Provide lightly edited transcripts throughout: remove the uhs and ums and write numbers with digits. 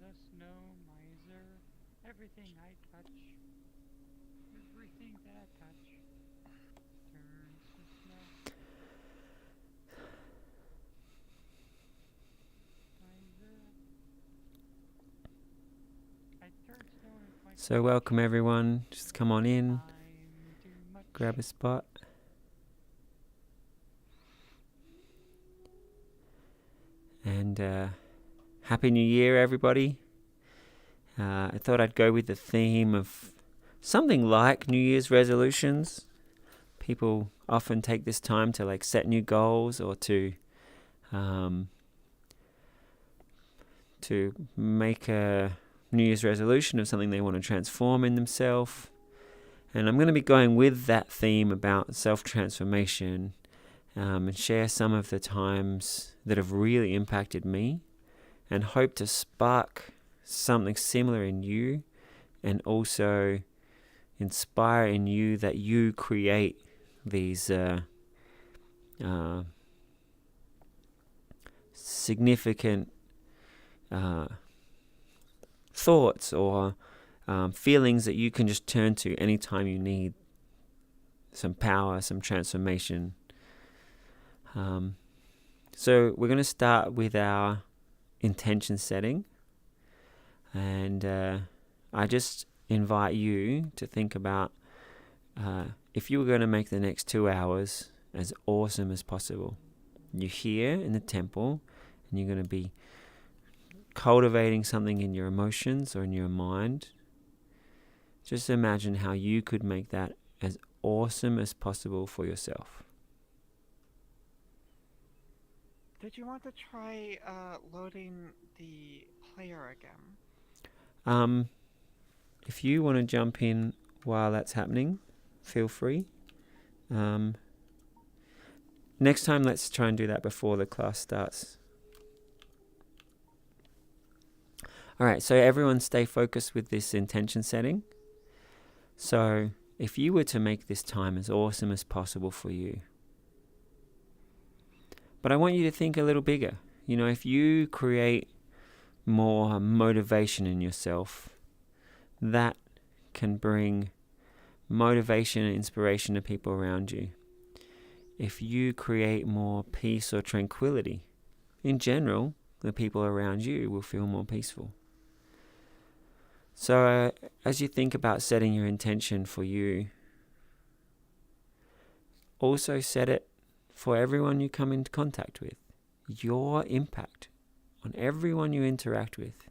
the snow miser. Everything I touch, everything that I touch turns to snow miser. I turn snow into my So crutch. welcome everyone. Just come on in, I'm too grab much. a spot. And Happy New Year, everybody. I thought I'd go with the theme of something like New Year's resolutions. People often take this time to set new goals or um, to make a New Year's resolution of something they want to transform in themselves. And I'm going to be going with that theme about self-transformation and share some of the times that have really impacted me and hope to spark something similar in you and also inspire in you that you create these significant thoughts or feelings that you can just turn to anytime you need some power, some transformation. So we're going to start with our intention setting, and I just invite you to think about if you were going to make the next 2 hours as awesome as possible. You're here in the temple and you're going to be cultivating something in your emotions or in your mind. Just imagine how you could make that as awesome as possible for yourself. Did you want to try loading the player again? If you want to jump in while that's happening, feel free. Next time, let's try and do that before the class starts. All right, so everyone stay focused with this intention setting. So if you were to make this time as awesome as possible for you, but I want you to think a little bigger. If you create more motivation in yourself, that can bring motivation and inspiration to people around you. If you create more peace or tranquility, in general, the people around you will feel more peaceful. So as you think about setting your intention for you, also set it for everyone you come into contact with. Your impact on everyone you interact with.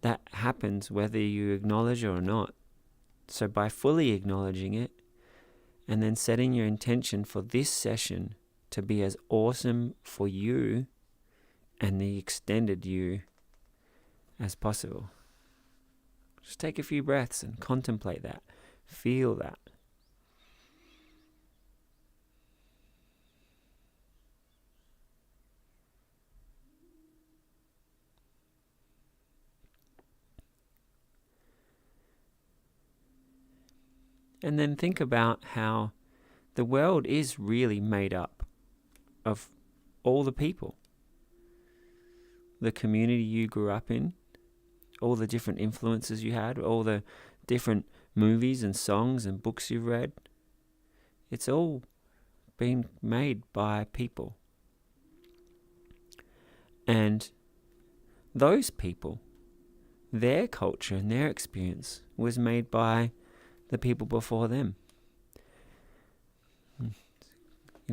That happens whether you acknowledge it or not. So by fully acknowledging it and then setting your intention for this session to be as awesome for you and the extended you as possible. Just take a few breaths and contemplate that. Feel that. And then think about how the world is really made up of all the people. The community you grew up in, all the different influences you had, all the different movies and songs and books you've read. It's all been made by people. And those people, their culture and their experience was made by the people before them.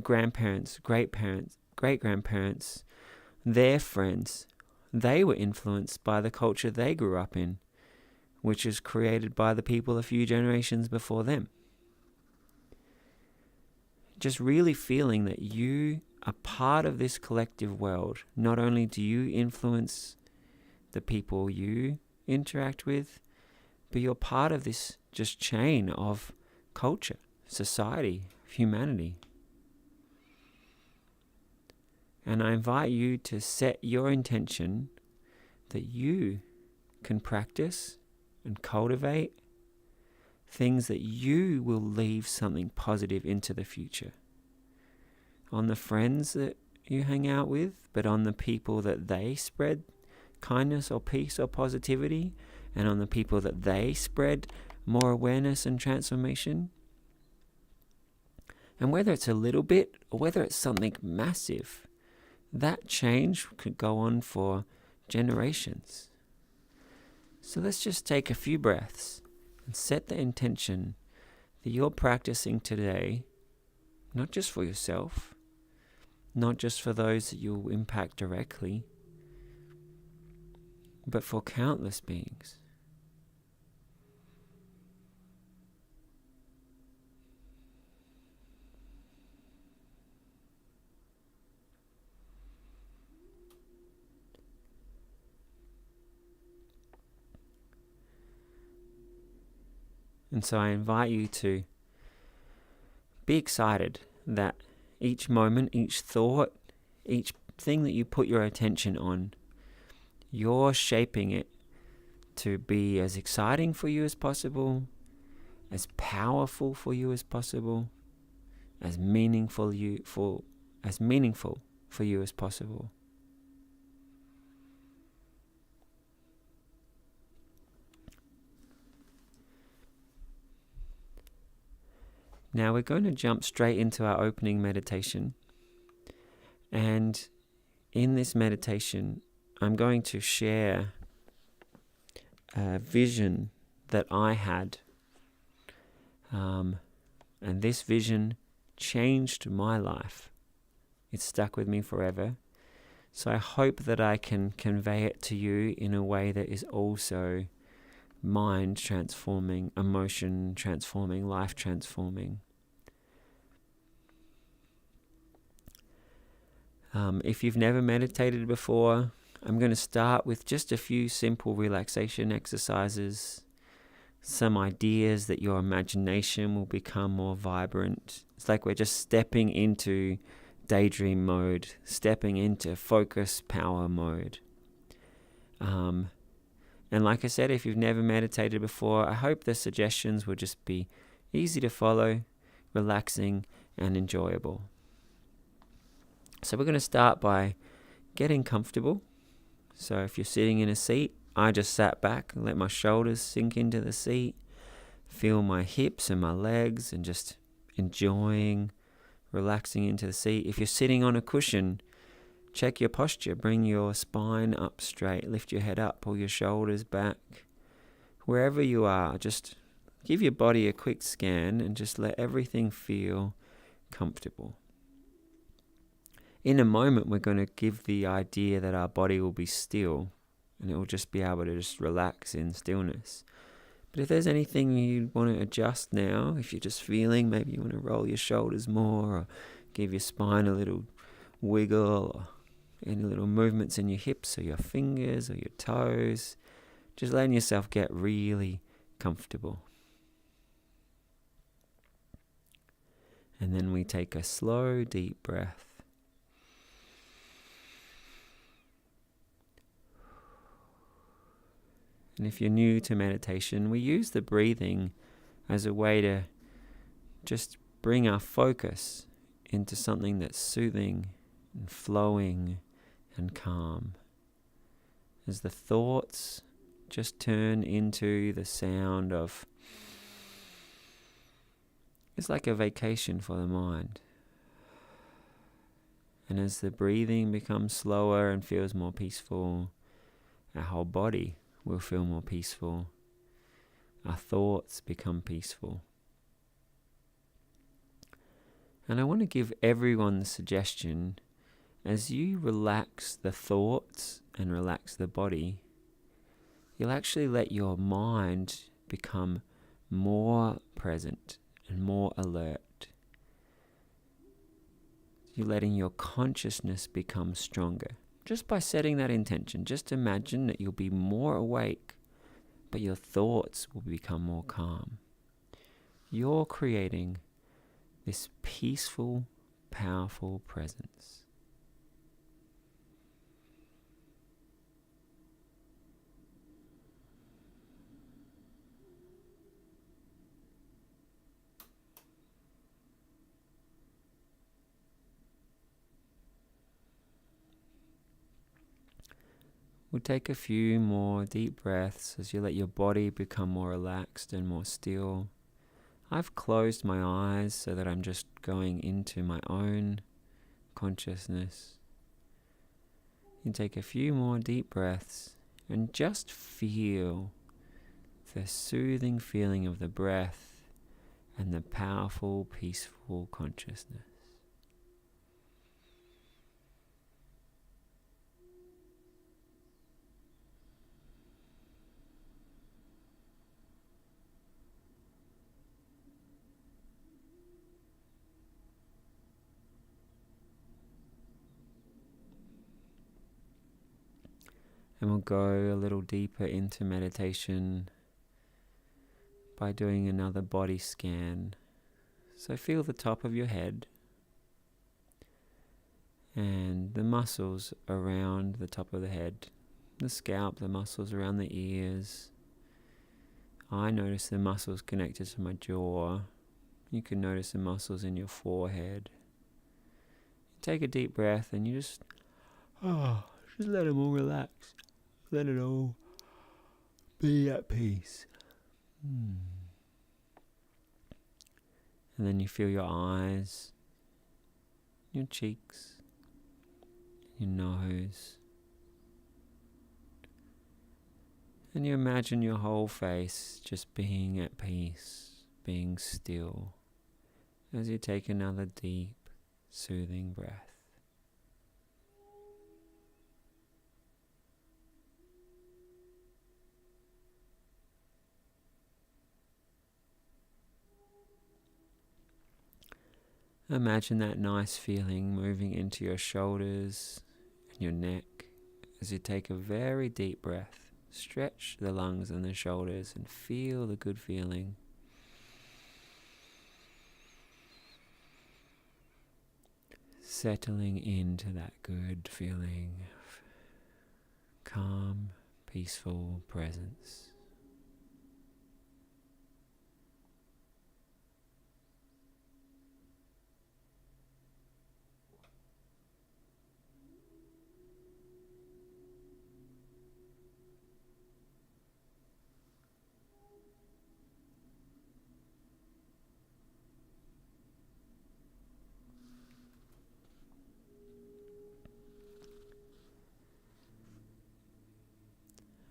Grandparents, great-parents, great-grandparents, their friends, they were influenced by the culture they grew up in, which was created by the people a few generations before them. Just really feeling that you are part of this collective world. Not only do you influence the people you interact with, but you're part of this just chain of culture, society, humanity. And I invite you to set your intention that you can practice and cultivate things that you will leave something positive into the future. On the friends that you hang out with, but on the people that they spread kindness or peace or positivity, and on the people that they spread more awareness and transformation. And whether it's a little bit or whether it's something massive, that change could go on for generations. So let's just take a few breaths and set the intention that you're practicing today, not just for yourself, not just for those that you'll impact directly, but for countless beings. And so I invite you to be excited that each moment, each thought, each thing that you put your attention on, you're shaping it to be as exciting for you as possible, as powerful for you as possible, as meaningful for you as possible. Now we're going to jump straight into our opening meditation. And in this meditation, I'm going to share a vision that I had. And this vision changed my life. It stuck with me forever. So I hope that I can convey it to you in a way that is also mind transforming, emotion transforming, life transforming. If you've never meditated before, I'm going to start with just a few simple relaxation exercises, some ideas that your imagination will become more vibrant. It's like we're just stepping into daydream mode, stepping into focus power mode. And like I said, if you've never meditated before, I hope the suggestions will just be easy to follow, relaxing, and enjoyable. So we're going to start by getting comfortable. So if you're sitting in a seat, I just sat back and let my shoulders sink into the seat, feel my hips and my legs, and just enjoying, relaxing into the seat. If you're sitting on a cushion, check your posture. Bring your spine up straight, lift your head up, pull your shoulders back. Wherever you are, just give your body a quick scan and just let everything feel comfortable. In a moment, we're going to give the idea that our body will be still and it will just be able to just relax in stillness. But if there's anything you want to adjust now, if you're just feeling, maybe you want to roll your shoulders more or give your spine a little wiggle or any little movements in your hips or your fingers or your toes, just letting yourself get really comfortable. And then we take a slow, deep breath. And if you're new to meditation, we use the breathing as a way to just bring our focus into something that's soothing and flowing and calm. As the thoughts just turn into the sound of, it's like a vacation for the mind. And as the breathing becomes slower and feels more peaceful, our whole body will feel more peaceful. Our thoughts become peaceful. And I want to give everyone the suggestion, as you relax the thoughts and relax the body, you'll actually let your mind become more present and more alert. You're letting your consciousness become stronger. Just by setting that intention, just imagine that you'll be more awake, but your thoughts will become more calm. You're creating this peaceful, powerful presence. We'll take a few more deep breaths as you let your body become more relaxed and more still. I've closed my eyes so that I'm just going into my own consciousness. You take a few more deep breaths and just feel the soothing feeling of the breath and the powerful, peaceful consciousness. And we'll go a little deeper into meditation by doing another body scan. So feel the top of your head and the muscles around the top of the head, the scalp, the muscles around the ears. I notice the muscles connected to my jaw. You can notice the muscles in your forehead. Take a deep breath and you just let them all relax. Let it all be at peace. And then you feel your eyes, your cheeks, your nose. And you imagine your whole face just being at peace, being still, as you take another deep, soothing breath. Imagine that nice feeling moving into your shoulders and your neck as you take a very deep breath. Stretch the lungs and the shoulders and feel the good feeling. Settling into that good feeling of calm, peaceful presence.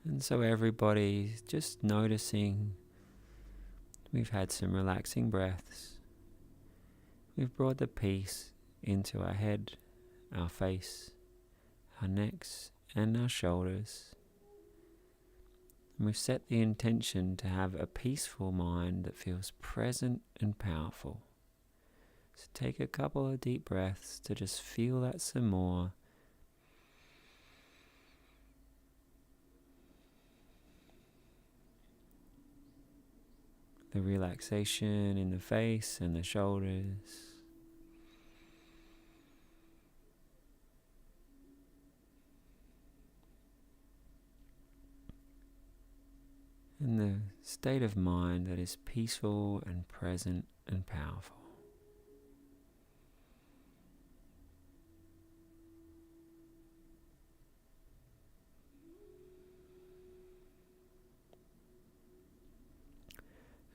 And so everybody just noticing we've had some relaxing breaths. We've brought the peace into our head, our face, our necks and our shoulders. And we've set the intention to have a peaceful mind that feels present and powerful. So take a couple of deep breaths to just feel that some more. The relaxation in the face and the shoulders. And the state of mind that is peaceful and present and powerful.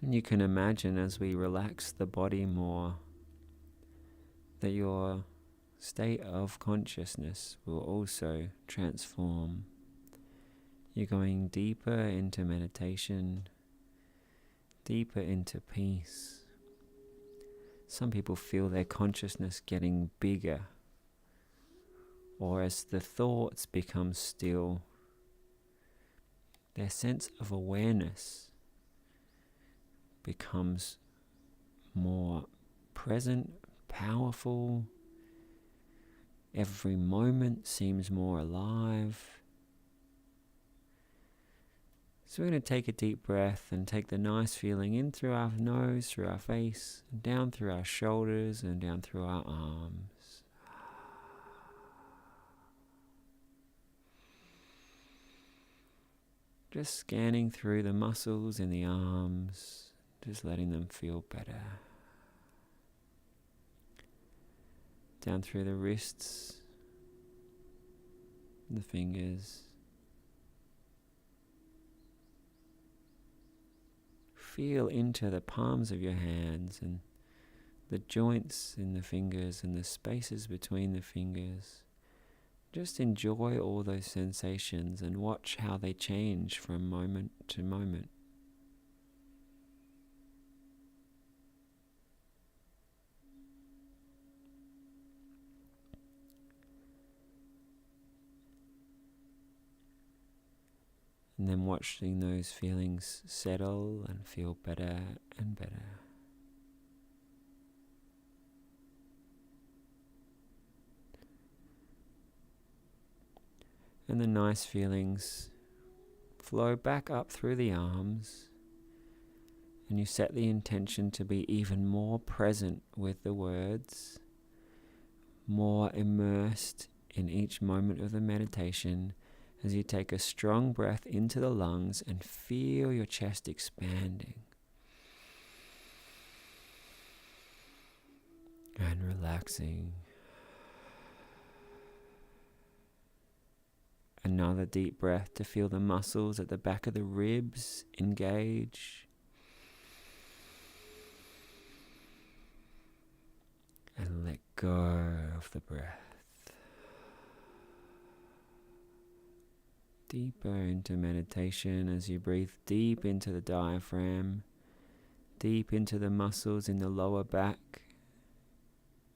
And you can imagine as we relax the body more that your state of consciousness will also transform. You're going deeper into meditation, deeper into peace. Some people feel their consciousness getting bigger, or as the thoughts become still, their sense of awareness becomes more present, powerful. Every moment seems more alive. So we're going to take a deep breath and take the nice feeling in through our nose, through our face, and down through our shoulders and down through our arms. Just scanning through the muscles in the arms, just letting them feel better. Down through the wrists, the fingers, feel into the palms of your hands and the joints in the fingers and the spaces between the fingers. Just enjoy all those sensations and watch how they change from moment to moment. And then watching those feelings settle and feel better and better. And the nice feelings flow back up through the arms, and you set the intention to be even more present with the words, more immersed in each moment of the meditation as you take a strong breath into the lungs and feel your chest expanding and relaxing. Another deep breath to feel the muscles at the back of the ribs engage. And let go of the breath. Deeper into meditation as you breathe deep into the diaphragm, deep into the muscles in the lower back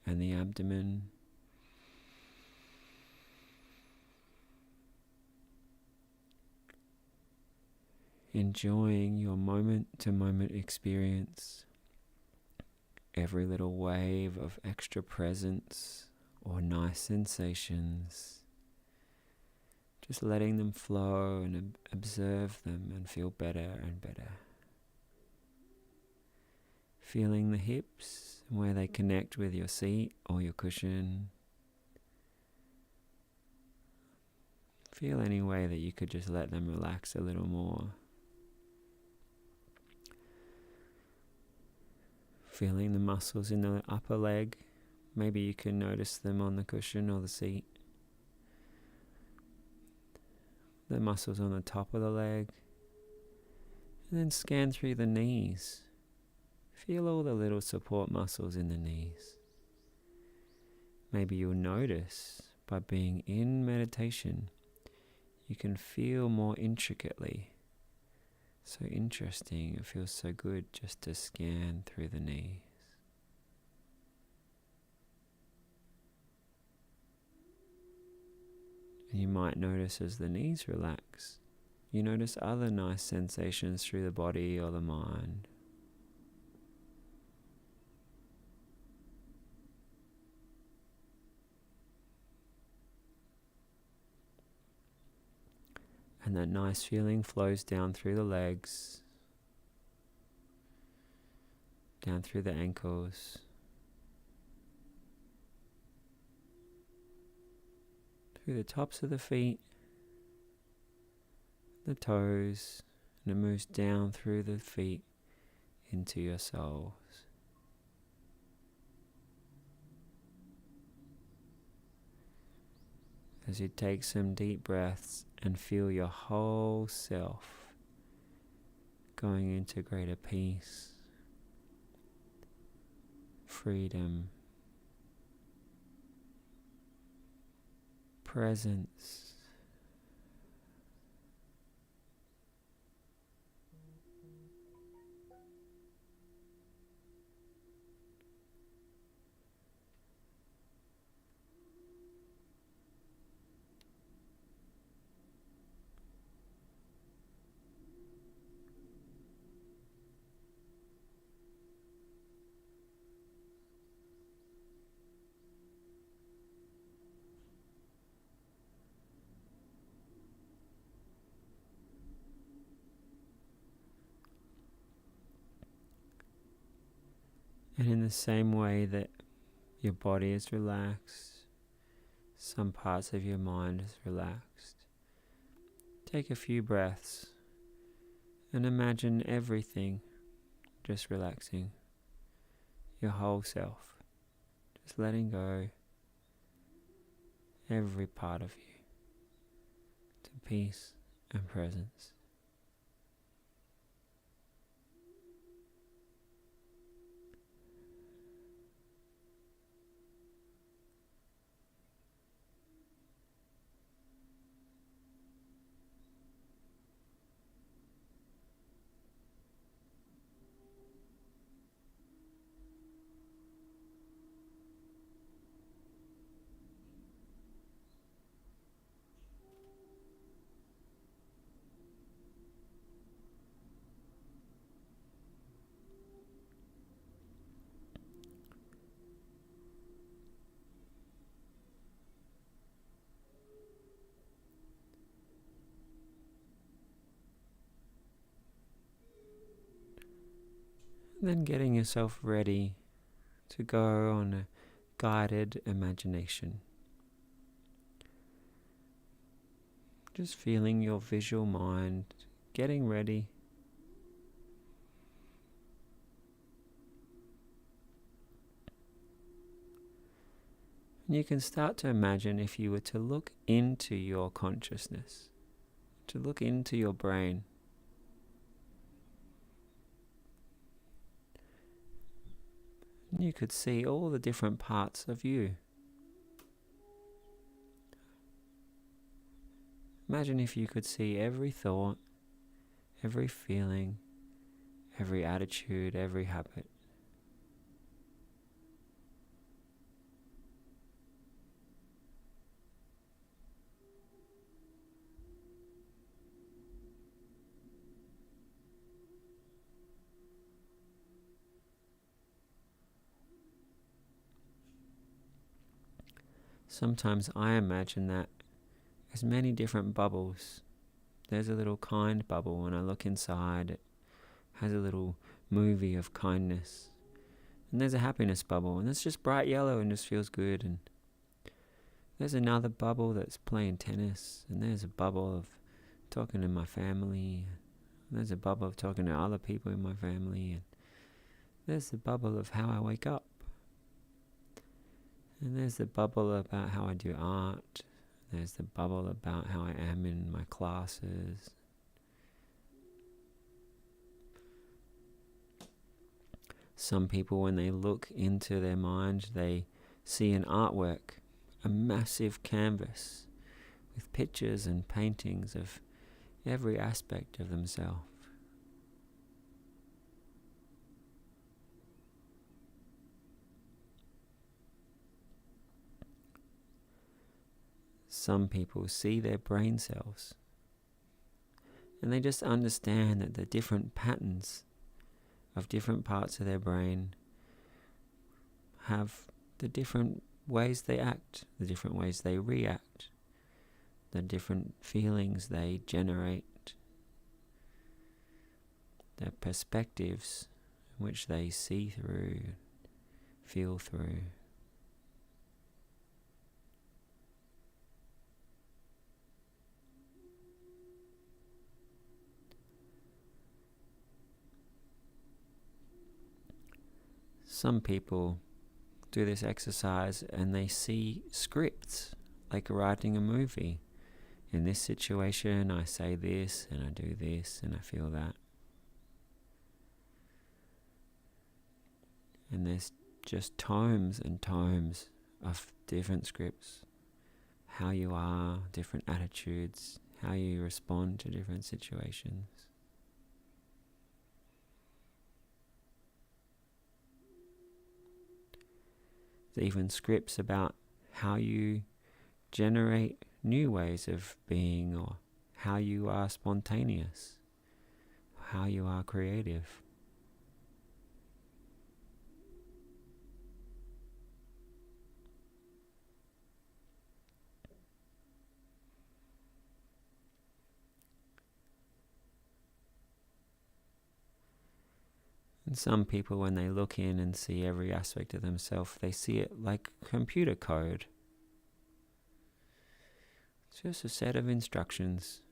and the abdomen. Enjoying your moment-to-moment experience, every little wave of extra presence or nice sensations, just letting them flow and observe them and feel better and better. Feeling the hips and where they connect with your seat or your cushion. Feel any way that you could just let them relax a little more. Feeling the muscles in the upper leg. Maybe you can notice them on the cushion or the seat. The muscles on the top of the leg. And then scan through the knees. Feel all the little support muscles in the knees. Maybe you'll notice by being in meditation, you can feel more intricately. So interesting, it feels so good just to scan through the knees. And you might notice as the knees relax, you notice other nice sensations through the body or the mind. And that nice feeling flows down through the legs, down through the ankles, through the tops of the feet, the toes, and it moves down through the feet into your soles. As you take some deep breaths and feel your whole self going into greater peace, freedom, presence, and in the same way that your body is relaxed, some parts of your mind is relaxed. Take a few breaths and imagine everything just relaxing, your whole self, just letting go every part of you to peace and presence. And then getting yourself ready to go on a guided imagination. Just feeling your visual mind getting ready. And you can start to imagine if you were to look into your consciousness, to look into your brain. And you could see all the different parts of you. Imagine if you could see every thought, every feeling, every attitude, every habit. Sometimes I imagine that as many different bubbles. There's a little kind bubble, and I look inside, it has a little movie of kindness. And there's a happiness bubble, and it's just bright yellow and just feels good. And there's another bubble that's playing tennis, and there's a bubble of talking to my family. There's a bubble of talking to other people in my family, and there's the bubble of how I wake up. And there's the bubble about how I do art. There's the bubble about how I am in my classes. Some people, when they look into their mind, they see an artwork, a massive canvas with pictures and paintings of every aspect of themselves. Some people see their brain cells, and they just understand that the different patterns of different parts of their brain have the different ways they act, the different ways they react, the different feelings they generate, their perspectives in which they see through, feel through. Some people do this exercise and they see scripts, like writing a movie. In this situation, I say this, and I do this, and I feel that. And there's just tomes and tomes of different scripts. How you are, different attitudes, how you respond to different situations. There's even scripts about how you generate new ways of being, or how you are spontaneous, how you are creative. And some people, when they look in and see every aspect of themselves, they see it like computer code. It's just a set of instructions.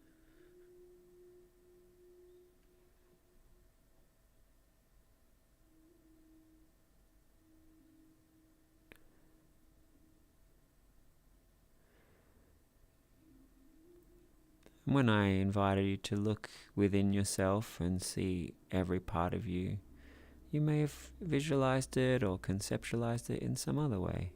And when I invited you to look within yourself and see every part of you, you may have visualized it or conceptualized it in some other way.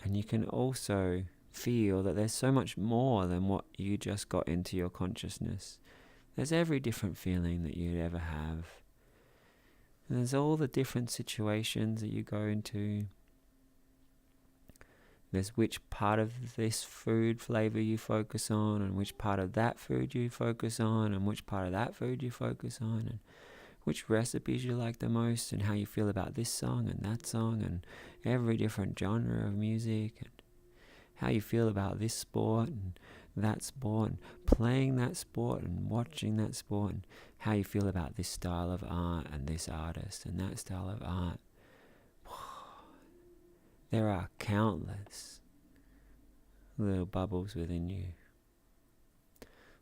And you can also feel that there's so much more than what you just got into your consciousness. There's every different feeling that you'd ever have. And there's all the different situations that you go into. There's which part of this food flavor you focus on, and which part of that food you focus on, and which part of that food you focus on, and which recipes you like the most, and how you feel about this song and that song, and every different genre of music, and how you feel about this sport and that sport, and playing that sport and watching that sport, and how you feel about this style of art and this artist and that style of art. There are countless little bubbles within you.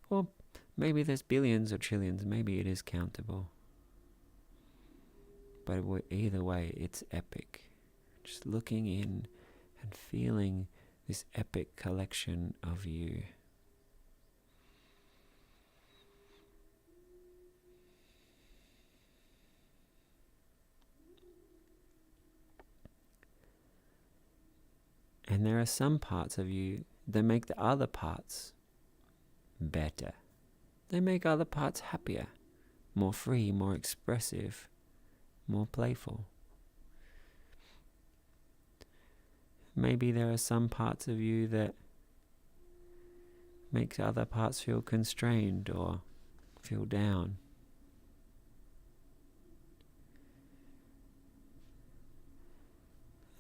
Or maybe there's billions or trillions, maybe it is countable. But either way, it's epic. Just looking in and feeling this epic collection of you. And there are some parts of you that make the other parts better. They make other parts happier, more free, more expressive, more playful. Maybe there are some parts of you that make other parts feel constrained or feel down.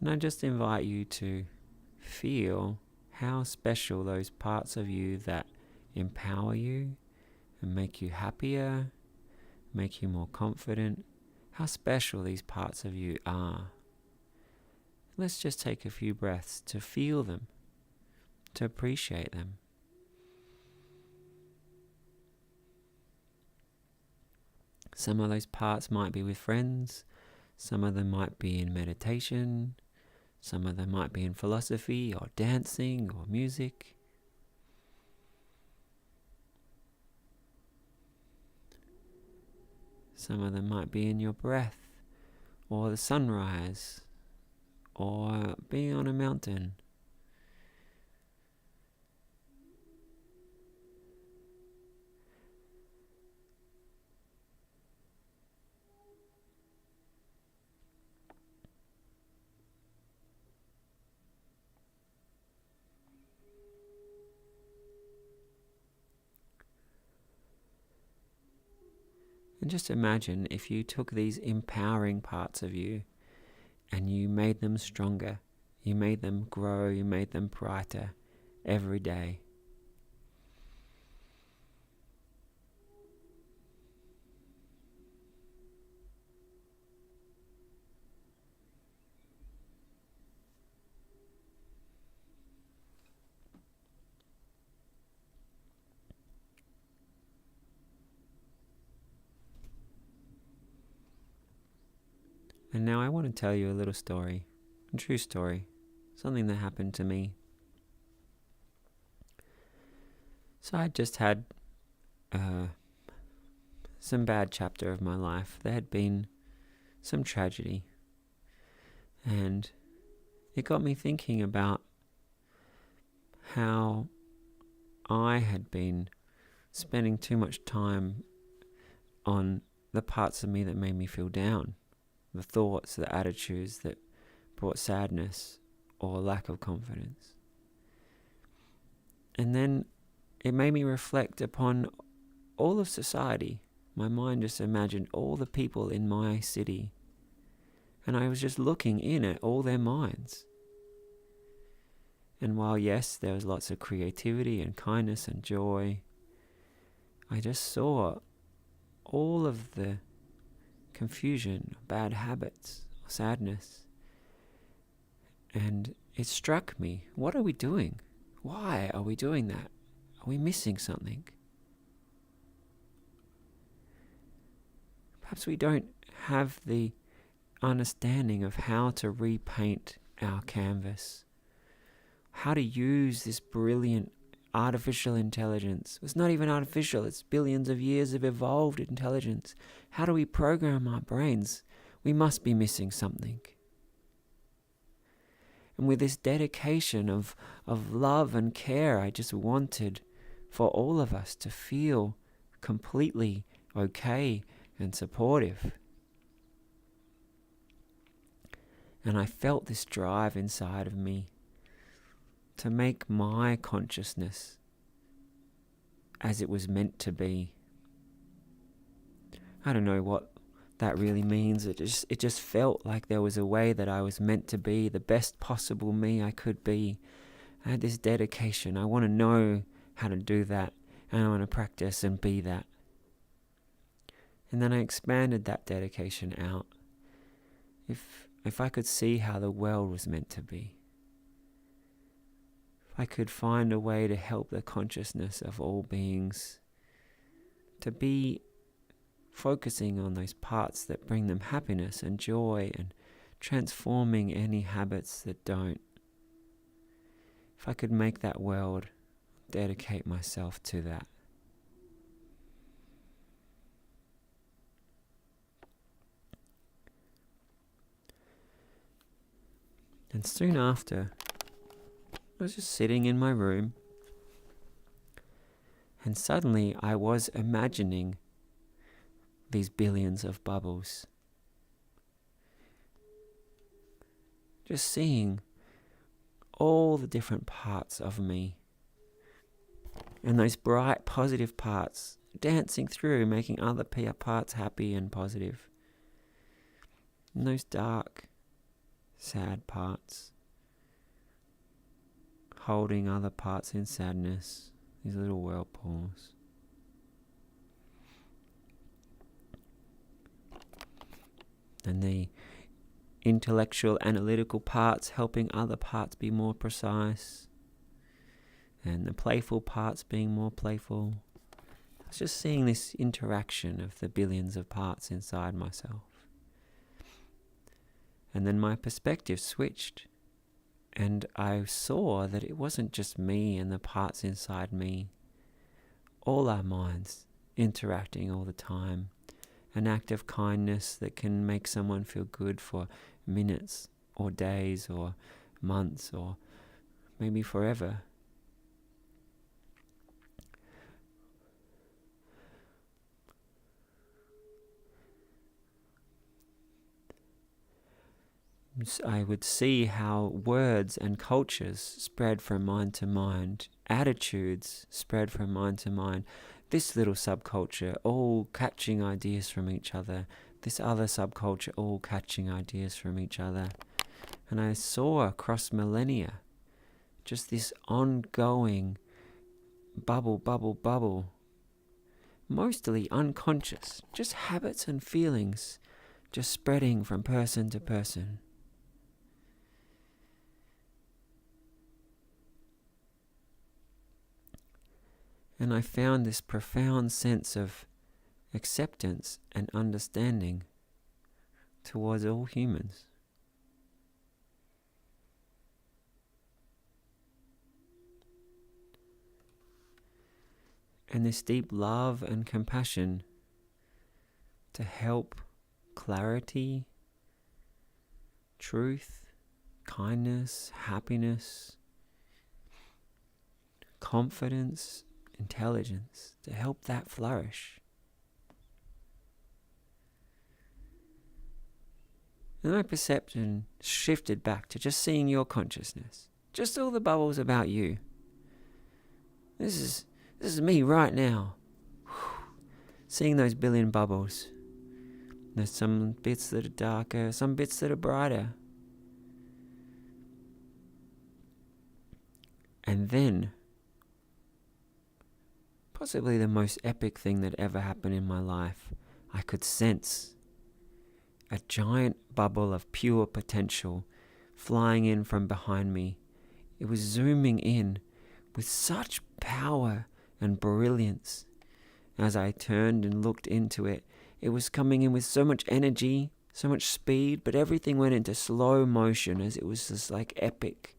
And I just invite you to feel how special those parts of you that empower you and make you happier, make you more confident, how special these parts of you are. Let's just take a few breaths to feel them, to appreciate them. Some of those parts might be with friends, some of them might be in meditation, some of them might be in philosophy or dancing or music. Some of them might be in your breath, or the sunrise, or being on a mountain. And just imagine if you took these empowering parts of you and you made them stronger, you made them grow, you made them brighter every day. And now I want to tell you a little story, a true story, something that happened to me. So I just had some bad chapter of my life. There had been some tragedy. And it got me thinking about how I had been spending too much time on the parts of me that made me feel down. The thoughts, the attitudes that brought sadness or lack of confidence. And then it made me reflect upon all of society. My mind just imagined all the people in my city. And I was just looking in at all their minds. And while yes, there was lots of creativity and kindness and joy, I just saw all of the confusion, bad habits, sadness. And it struck me, what are we doing? Why are we doing that? Are we missing something? Perhaps we don't have the understanding of how to repaint our canvas, how to use this brilliant artificial intelligence. It's not even artificial, it's billions of years of evolved intelligence. How do we program our brains? We must be missing something. And with this dedication of love and care, I just wanted for all of us to feel completely okay and supportive. And I felt this drive inside of me to make my consciousness as it was meant to be. I don't know what that really means. It just felt like there was a way that I was meant to be, the best possible me I could be. I had this dedication. I want to know how to do that, and I want to practice and be that. And then I expanded that dedication out. If I could see how the world was meant to be, if I could find a way to help the consciousness of all beings to be focusing on those parts that bring them happiness and joy and transforming any habits that don't. If I could make that world, dedicate myself to that. And soon after, I was just sitting in my room, and suddenly I was imagining these billions of bubbles. Just seeing all the different parts of me. And those bright, positive parts dancing through, making other parts happy and positive. And those dark, sad parts holding other parts in sadness, these little whirlpools. And the intellectual, analytical parts helping other parts be more precise, and the playful parts being more playful. I was just seeing this interaction of the billions of parts inside myself. And then my perspective switched, and I saw that it wasn't just me and the parts inside me. All our minds interacting all the time. An act of kindness that can make someone feel good for minutes or days or months or maybe forever. I would see how words and cultures spread from mind to mind, attitudes spread from mind to mind. This little subculture all catching ideas from each other, this other subculture all catching ideas from each other. And I saw across millennia just this ongoing bubble, bubble, bubble, mostly unconscious, just habits and feelings just spreading from person to person. And I found this profound sense of acceptance and understanding towards all humans. And this deep love and compassion to help clarity, truth, kindness, happiness, confidence, intelligence, to help that flourish. And my perception shifted back to just seeing your consciousness, just all the bubbles about you. This is me right now. Seeing those billion bubbles. There's some bits that are darker, some bits that are brighter. And then, possibly the most epic thing that ever happened in my life, I could sense a giant bubble of pure potential flying in from behind me. It was zooming in with such power and brilliance. As I turned and looked into it, it was coming in with so much energy, so much speed, but everything went into slow motion as it was just like epic.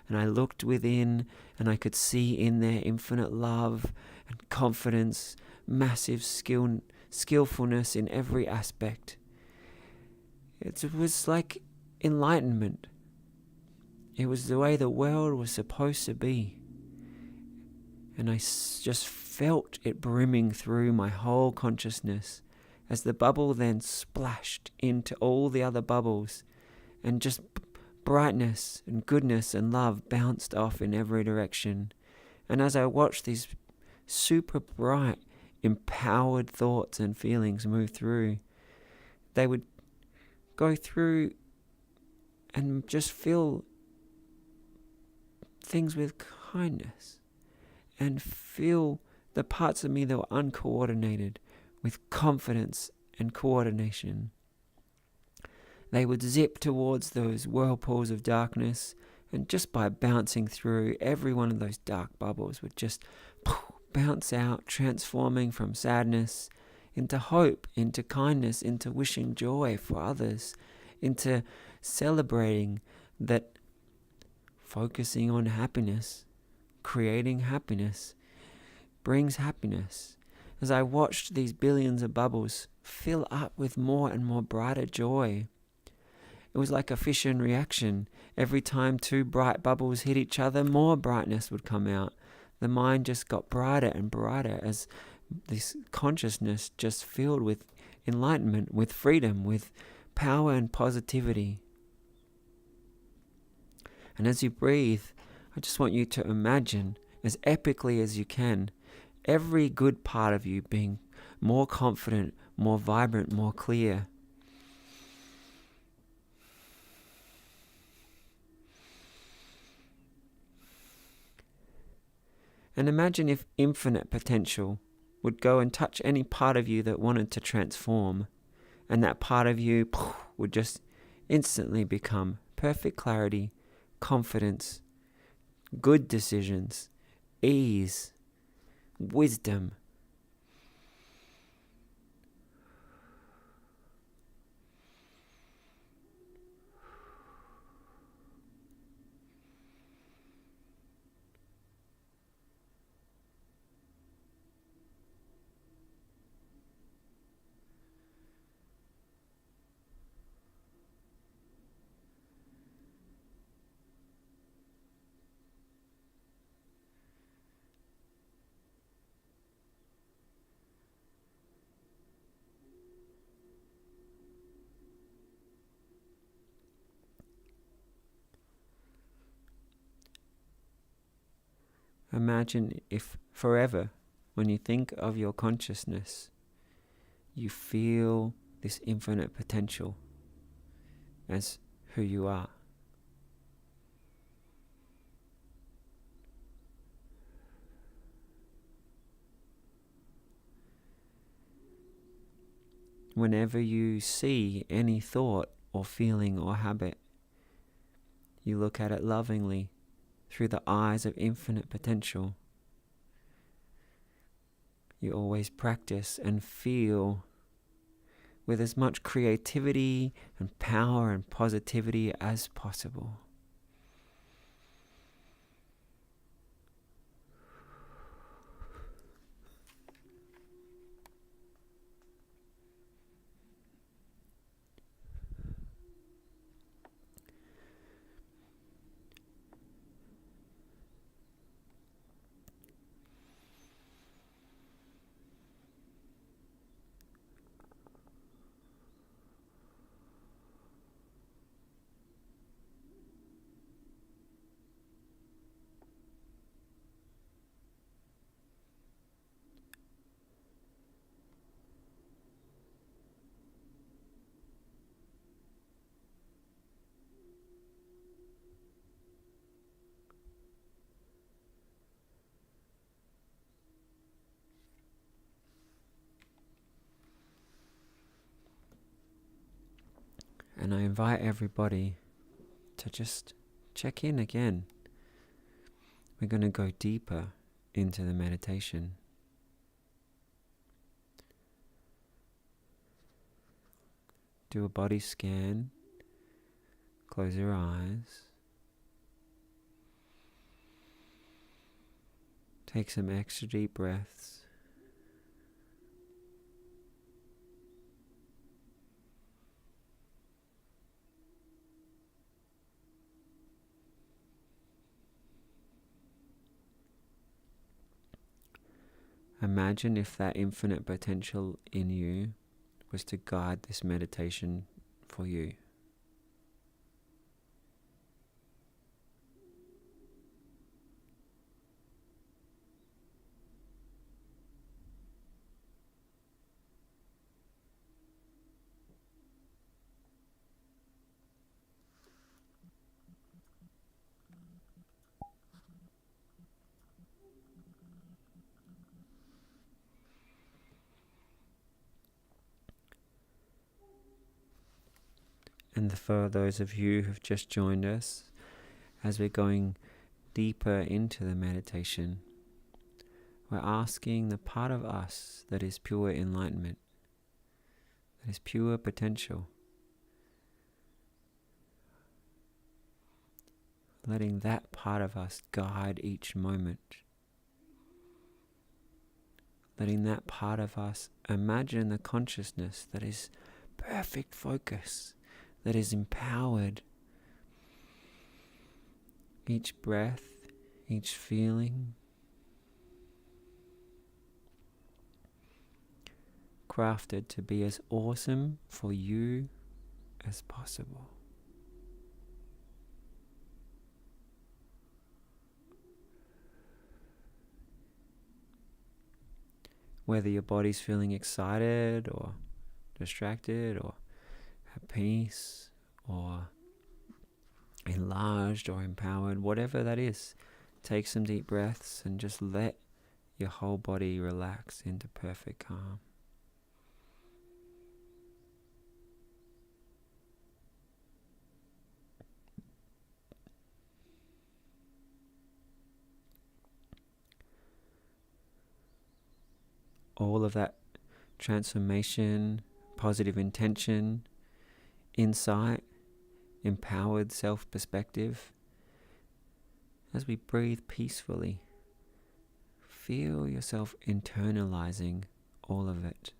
And I looked within, and I could see in there infinite love and confidence, massive skillfulness in every aspect. It was like enlightenment. It was the way the world was supposed to be. And I just felt it brimming through my whole consciousness as the bubble then splashed into all the other bubbles, and just brightness and goodness and love bounced off in every direction. And as I watched these super bright, empowered thoughts and feelings move through, they would go through and just fill things with kindness and fill the parts of me that were uncoordinated with confidence and coordination. They would zip towards those whirlpools of darkness, and just by bouncing through, every one of those dark bubbles would just bounce out, transforming from sadness into hope, into kindness, into wishing joy for others, into celebrating that focusing on happiness, creating happiness, brings happiness. As I watched these billions of bubbles fill up with more and more brighter joy, it was like a fission reaction. Every time two bright bubbles hit each other, more brightness would come out. The mind just got brighter and brighter as this consciousness just filled with enlightenment, with freedom, with power and positivity. And as you breathe, I just want you to imagine, as epically as you can, every good part of you being more confident, more vibrant, more clear. And imagine if infinite potential would go and touch any part of you that wanted to transform, and that part of you would just instantly become perfect clarity, confidence, good decisions, ease, wisdom. Imagine if forever, when you think of your consciousness, you feel this infinite potential as who you are. Whenever you see any thought or feeling or habit, you look at it lovingly through the eyes of infinite potential. You always practice and feel with as much creativity and power and positivity as possible. And I invite everybody to just check in again. We're going to go deeper into the meditation. Do a body scan. Close your eyes. Take some extra deep breaths. Imagine if that infinite potential in you was to guide this meditation for you. And for those of you who've just joined us, as we're going deeper into the meditation, we're asking the part of us that is pure enlightenment, that is pure potential, letting that part of us guide each moment, letting that part of us imagine the consciousness that is perfect focus, that is empowered. Each breath, each feeling, crafted to be as awesome for you as possible. Whether your body's feeling excited or distracted or at peace or enlarged or empowered, whatever that is, take some deep breaths and just let your whole body relax into perfect calm. All of that transformation, positive intention, insight, empowered self-perspective. As we breathe peacefully, feel yourself internalizing all of it.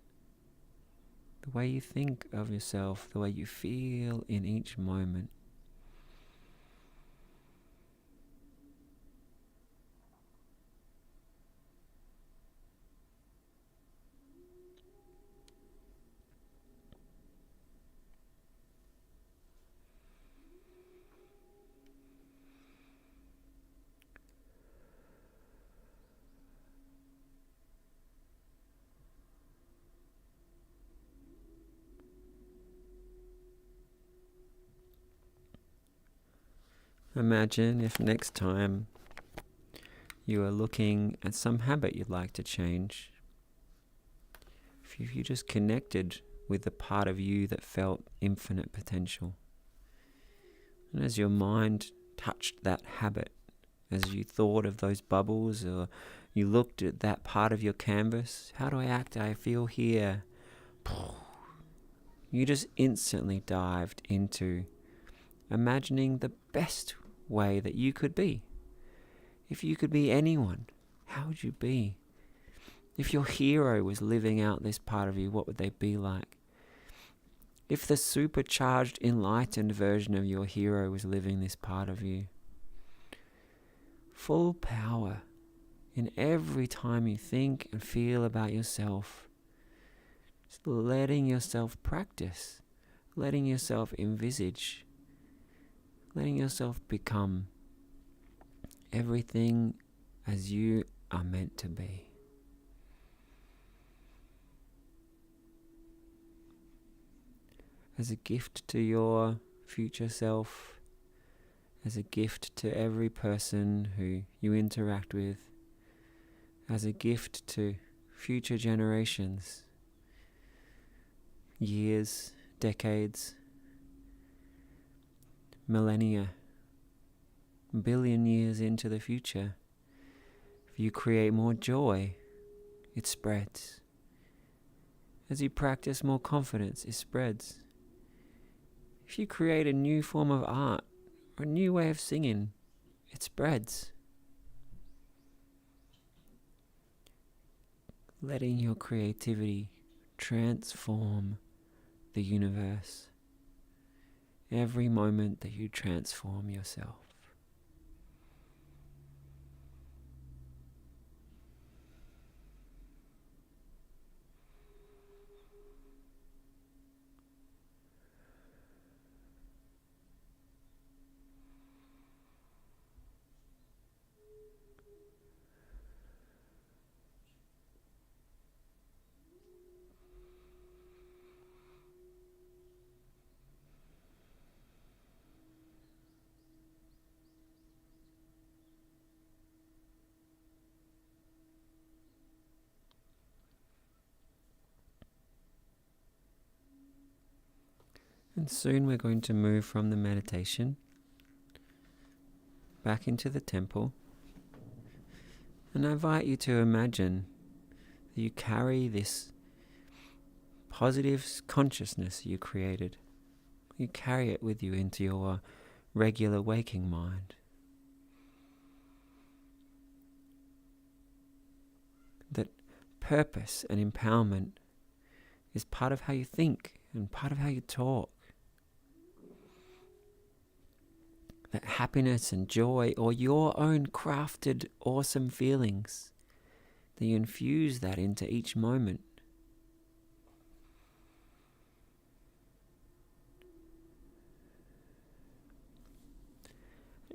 The way you think of yourself, the way you feel in each moment. Imagine if next time you are looking at some habit you'd like to change, if you just connected with the part of you that felt infinite potential. And as your mind touched that habit, as you thought of those bubbles or you looked at that part of your canvas, how do I act? I feel here. You just instantly dived into imagining the best way that you could be. If you could be anyone, how would you be? If your hero was living out this part of you, what would they be like? If the supercharged, enlightened version of your hero was living this part of you, full power in every time you think and feel about yourself, just letting yourself practice, letting yourself envisage, letting yourself become everything as you are meant to be. As a gift to your future self, as a gift to every person who you interact with, as a gift to future generations, years, decades, millennia, billion years into the future. If you create more joy, it spreads. As you practice more confidence, it spreads. If you create a new form of art or a new way of singing, it spreads. Letting your creativity transform the universe every moment that you transform yourself. And soon we're going to move from the meditation back into the temple. And I invite you to imagine that you carry this positive consciousness you created. You carry it with you into your regular waking mind. That purpose and empowerment is part of how you think and part of how you talk. That happiness and joy, or your own crafted awesome feelings, that you infuse that into each moment.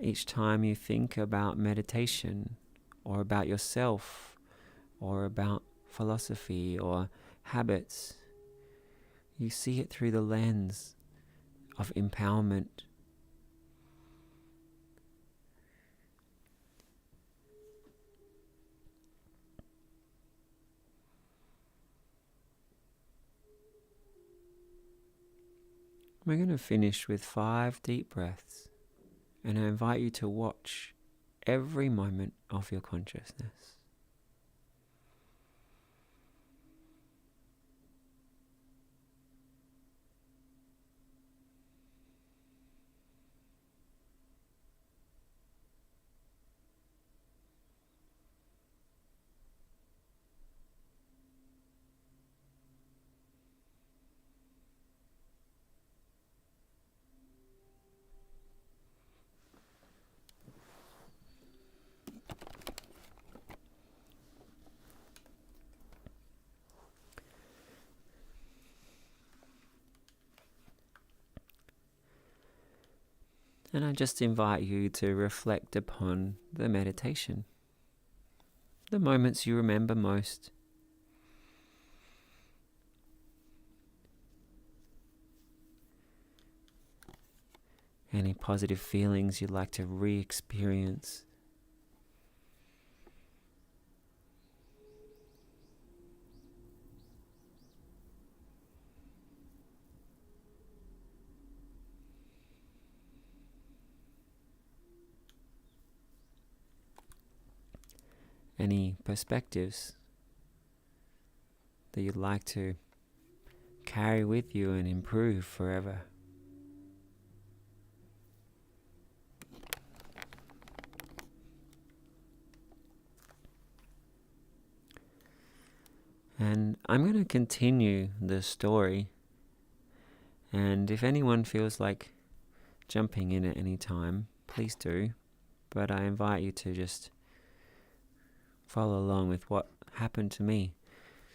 Each time you think about meditation, or about yourself, or about philosophy or habits, you see it through the lens of empowerment. We're going to finish with 5 deep breaths, and I invite you to watch every moment of your consciousness. And I just invite you to reflect upon the meditation, the moments you remember most. Any positive feelings you'd like to re-experience. Any perspectives that you'd like to carry with you and improve forever. And I'm going to continue the story, and if anyone feels like jumping in at any time, please do, but I invite you to just follow along with what happened to me.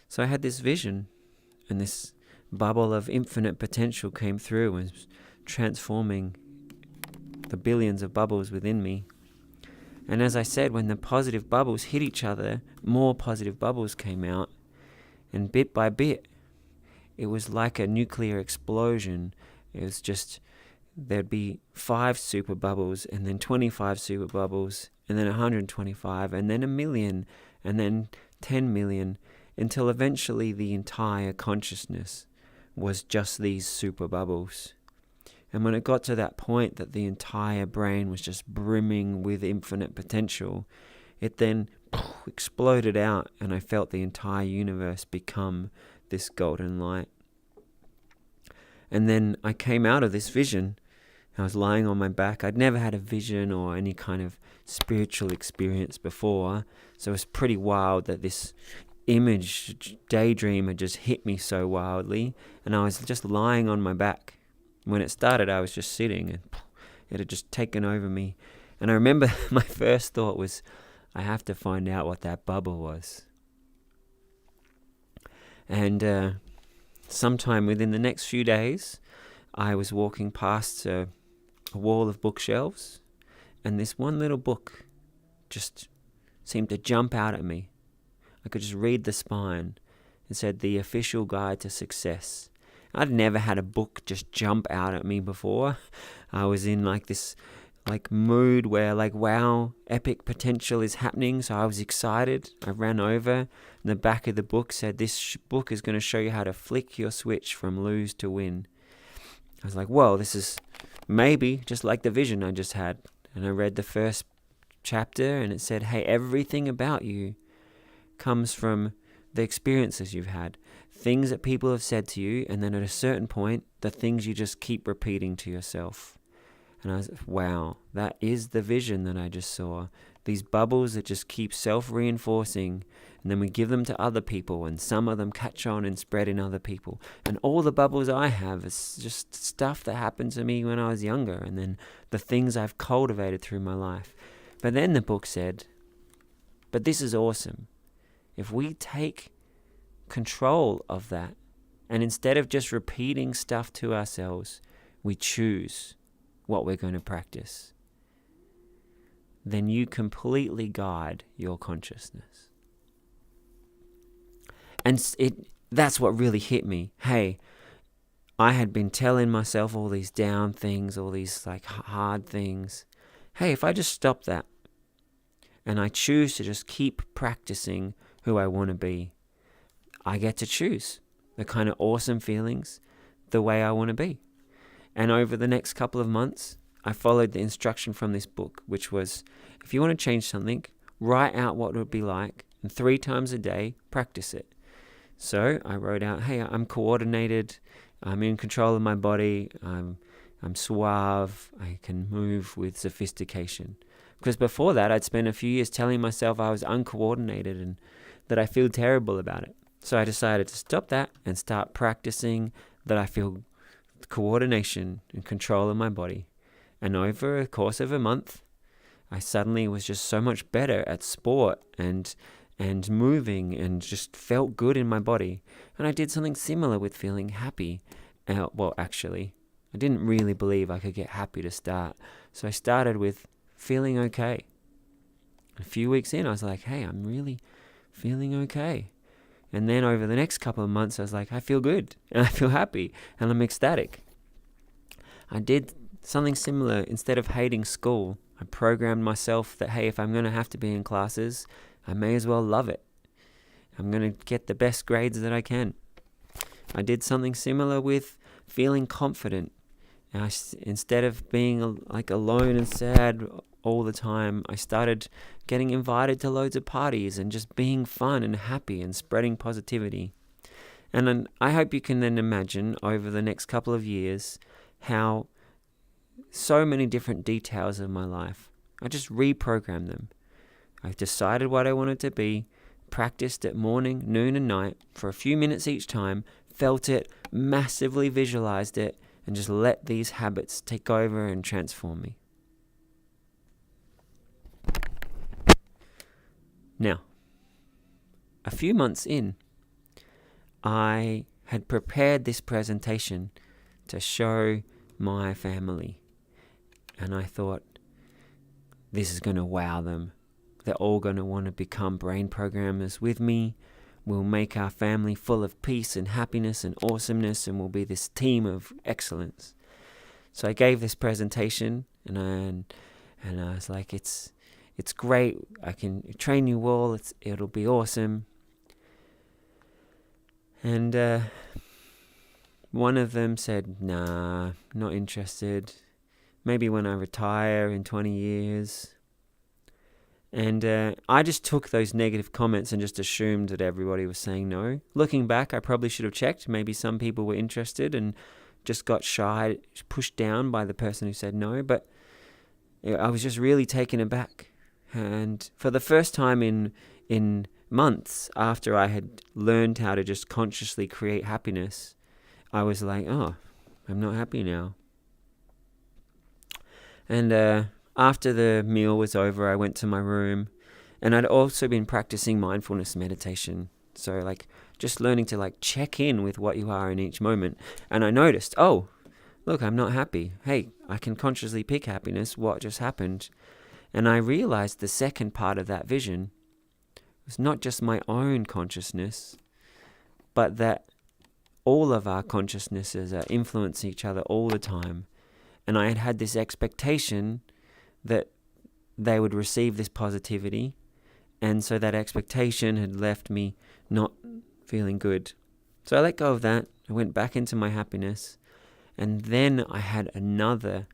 So I had this vision, and this bubble of infinite potential came through and was transforming the billions of bubbles within me. And as I said, when the positive bubbles hit each other, more positive bubbles came out. And bit by bit, it was like a nuclear explosion. It was just, there'd be 5 super bubbles, and then 25 super bubbles, and then 125, and then 1,000,000, and then 10 million, until eventually the entire consciousness was just these super bubbles. And when it got to that point that the entire brain was just brimming with infinite potential, it then exploded out, and I felt the entire universe become this golden light. And then I came out of this vision. I was lying on my back. I'd never had a vision or any kind of spiritual experience before, so it was pretty wild that this image daydream had just hit me so wildly, and I was just lying on my back. When it started, I was just sitting, and it had just taken over me. And I remember my first thought was, I have to find out what that bubble was. And sometime within the next few days, I was walking past a wall of bookshelves, and this one little book just seemed to jump out at me. I could just read the spine. It said, "The Official Guide to Success." I'd never had a book just jump out at me before. I was in this mood where wow, epic potential is happening. So I was excited. I ran over, and the back of the book said, "This book is going to show you how to flick your switch from lose to win." I was like, whoa, this is maybe just like the vision I just had. And I read the first chapter and it said, hey, everything about you comes from the experiences you've had, things that people have said to you, and then at a certain point, the things you just keep repeating to yourself. And I was, wow, that is the vision that I just saw. These bubbles that just keep self-reinforcing, and then we give them to other people, and some of them catch on and spread in other people. And all the bubbles I have is just stuff that happened to me when I was younger, and then the things I've cultivated through my life. But then the book said, but this is awesome. If we take control of that, and instead of just repeating stuff to ourselves, we choose what we're going to practice, then you completely guide your consciousness. And that's what really hit me. Hey, I had been telling myself all these down things, all these like hard things. Hey, if I just stop that and I choose to just keep practicing who I want to be, I get to choose the kind of awesome feelings, the way I want to be. And over the next couple of months, I followed the instruction from this book, which was, if you want to change something, write out what it would be like, and 3 times a day, practice it. So I wrote out, hey, I'm coordinated, I'm in control of my body, I'm suave, I can move with sophistication. Because before that, I'd spent a few years telling myself I was uncoordinated and that I feel terrible about it. So I decided to stop that and start practicing that I feel coordination and control of my body. And over the course of a month, I suddenly was just so much better at sport and moving and just felt good in my body. And I did something similar with feeling happy. Well, actually, I didn't really believe I could get happy to start. So I started with feeling okay. A few weeks in, I was like, hey, I'm really feeling okay. And then over the next couple of months, I was like, I feel good and I feel happy and I'm ecstatic. I did something similar. Instead of hating school, I programmed myself that, hey, if I'm going to have to be in classes, I may as well love it. I'm going to get the best grades that I can. I did something similar with feeling confident. Instead of being like alone and sad all the time, I started getting invited to loads of parties and just being fun and happy and spreading positivity. And then I hope you can then imagine over the next couple of years how so many different details of my life, I just reprogrammed them. I decided what I wanted to be, practiced it morning, noon and night for a few minutes each time, felt it, massively visualized it, and just let these habits take over and transform me. Now, a few months in, I had prepared this presentation to show my family. And I thought, this is going to wow them. They're all going to want to become brain programmers with me. We'll make our family full of peace and happiness and awesomeness, and we'll be this team of excellence. So I gave this presentation, and I was like, it's great. I can train you all. It'll be awesome. And one of them said, nah, not interested. Maybe when I retire in 20 years. And I just took those negative comments and just assumed that everybody was saying no. Looking back, I probably should have checked. Maybe some people were interested and just got shy, pushed down by the person who said no. But I was just really taken aback. And for the first time in months after I had learned how to just consciously create happiness, I was like, oh, I'm not happy now. And after the meal was over, I went to my room, and I'd also been practicing mindfulness meditation. So like just learning to like check in with what you are in each moment. And I noticed, oh, look, I'm not happy. Hey, I can consciously pick happiness. What just happened? And I realized the second part of that vision was not just my own consciousness, but that all of our consciousnesses influence each other all the time. And I had had this expectation that they would receive this positivity. And so that expectation had left me not feeling good. So I let go of that. I went back into my happiness. And then I had another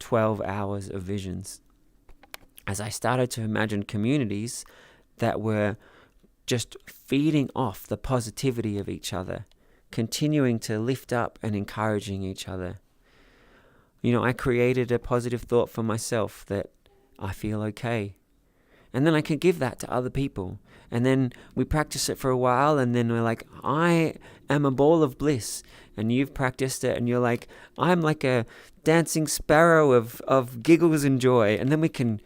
12 hours of visions as I started to imagine communities that were just feeding off the positivity of each other, continuing to lift up and encouraging each other. I created a positive thought for myself that I feel okay. And then I could give that to other people. And then we practice it for a while, and then we're like, I am a ball of bliss. And you've practiced it, and you're like, I'm like a dancing sparrow of giggles and joy. And then we can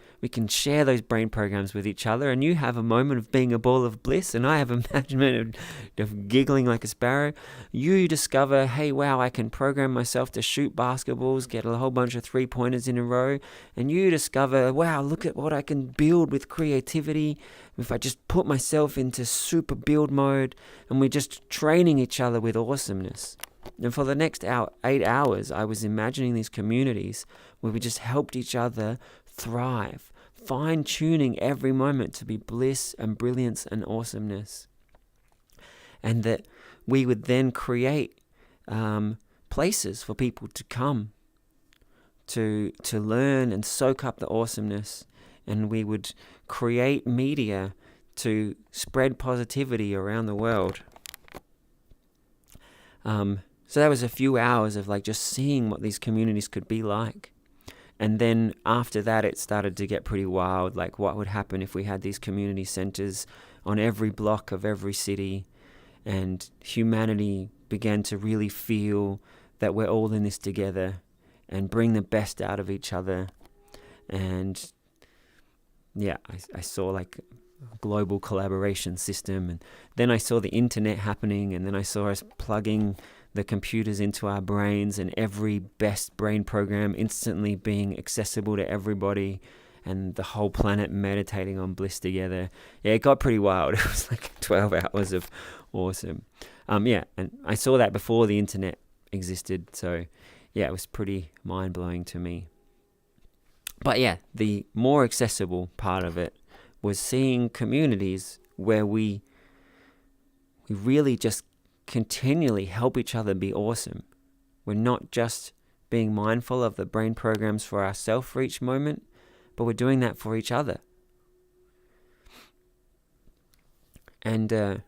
share those brain programs with each other, and you have a moment of being a ball of bliss, and I have a moment of giggling like a sparrow. You discover, hey, wow, I can program myself to shoot basketballs, get a whole bunch of 3-pointers in a row. And you discover, wow, look at what I can build with creativity if I just put myself into super build mode. And we're just training each other with awesomeness. And for the next 8 hours, I was imagining these communities where we just helped each other thrive, fine-tuning every moment to be bliss and brilliance and awesomeness. And that we would then create places for people to come to learn and soak up the awesomeness. And we would create media to spread positivity around the world. So that was a few hours of like just seeing what these communities could be like. And then after that, it started to get pretty wild. Like, what would happen if we had these community centers on every block of every city, and humanity began to really feel that we're all in this together and bring the best out of each other. And yeah, I saw like a global collaboration system. And then I saw the internet happening, and then I saw us plugging the computers into our brains, and every best brain program instantly being accessible to everybody, and the whole planet meditating on bliss together. Yeah, it got pretty wild. It was like 12 hours of awesome. And I saw that before the internet existed. So yeah, it was pretty mind-blowing to me. But yeah, the more accessible part of it was seeing communities where we really just continually help each other be awesome. We're not just being mindful of the brain programs for ourselves for each moment, but we're doing that for each other. And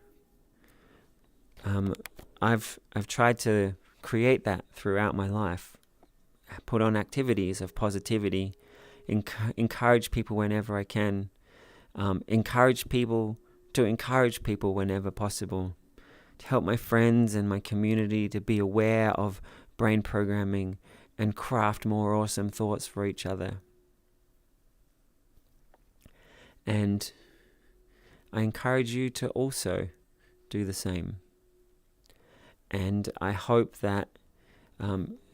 I've tried to create that throughout my life. Put on activities of positivity, encourage people whenever I can, encourage people whenever possible, to help my friends and my community to be aware of brain programming and craft more awesome thoughts for each other. And I encourage you to also do the same. And I hope that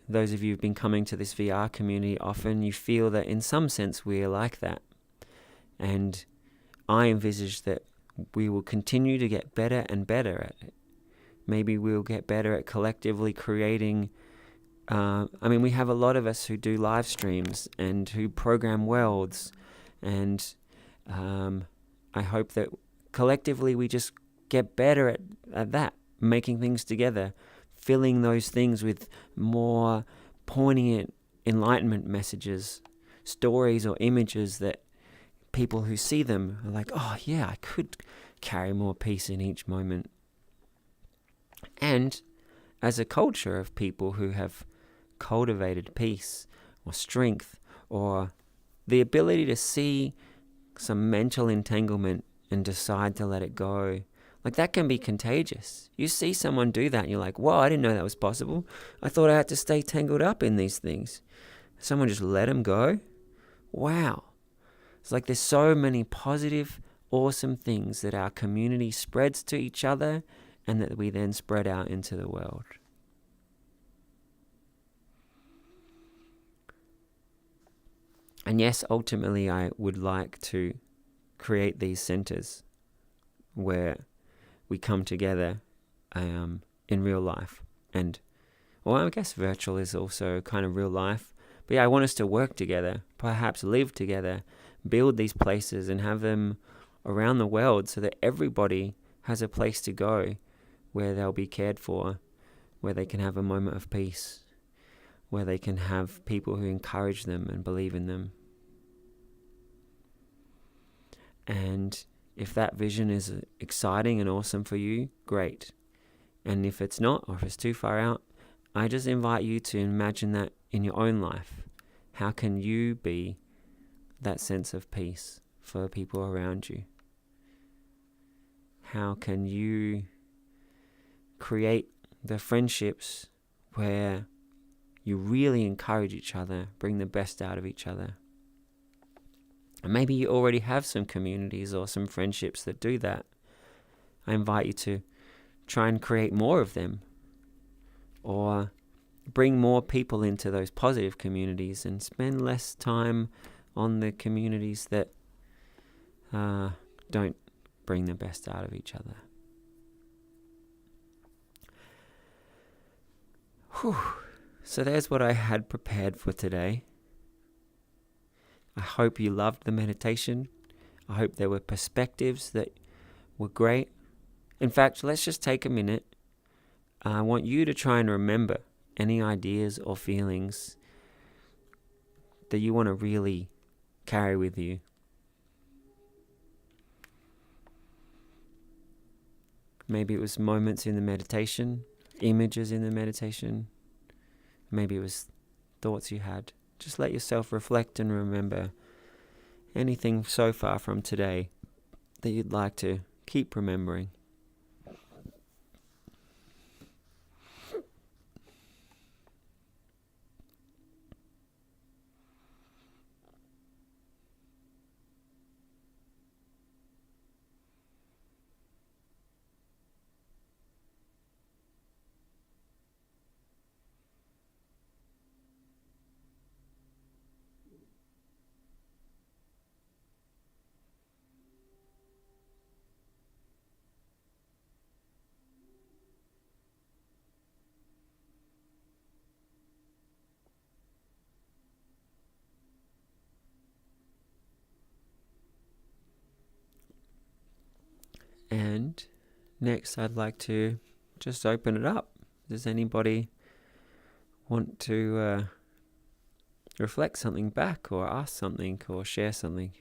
those of you who've been coming to this VR community often, you feel that in some sense we are like that. And I envisage that we will continue to get better and better at it. Maybe we'll get better at collectively creating. We have a lot of us who do live streams and who program worlds. And I hope that collectively we just get better at that, making things together, filling those things with more poignant enlightenment messages, stories or images that people who see them are like, oh yeah, I could carry more peace in each moment. And as a culture of people who have cultivated peace or strength or the ability to see some mental entanglement and decide to let it go, like that can be contagious. You see someone do that and you're like, whoa, I didn't know that was possible. I thought I had to stay tangled up in these things. Someone just let them go. Wow. It's like there's so many positive, awesome things that our community spreads to each other and that we then spread out into the world. And yes, ultimately I would like to create these centers where we come together in real life. And, well, I guess virtual is also kind of real life. But yeah, I want us to work together, perhaps live together, build these places and have them around the world so that everybody has a place to go where they'll be cared for, where they can have a moment of peace. where they can have people who encourage them and believe in them. And if that vision is exciting and awesome for you, great. And if it's not, or if it's too far out, I just invite you to imagine that in your own life. How can you be that sense of peace for people around you? How can you create the friendships where you really encourage each other, bring the best out of each other? And maybe you already have some communities or some friendships that do that. I invite you to try and create more of them, or bring more people into those positive communities and spend less time on the communities that don't bring the best out of each other. Whew. So there's what I had prepared for today. I hope you loved the meditation. I hope there were perspectives that were great. In fact, let's just take a minute. I want you to try and remember any ideas or feelings that you want to really carry with you. Maybe it was moments in the meditation, images in the meditation. Maybe it was thoughts you had. Just let yourself reflect and remember anything so far from today that you'd like to keep remembering. And next, I'd like to just open it up. Does anybody want to reflect something back, or ask something, or share something?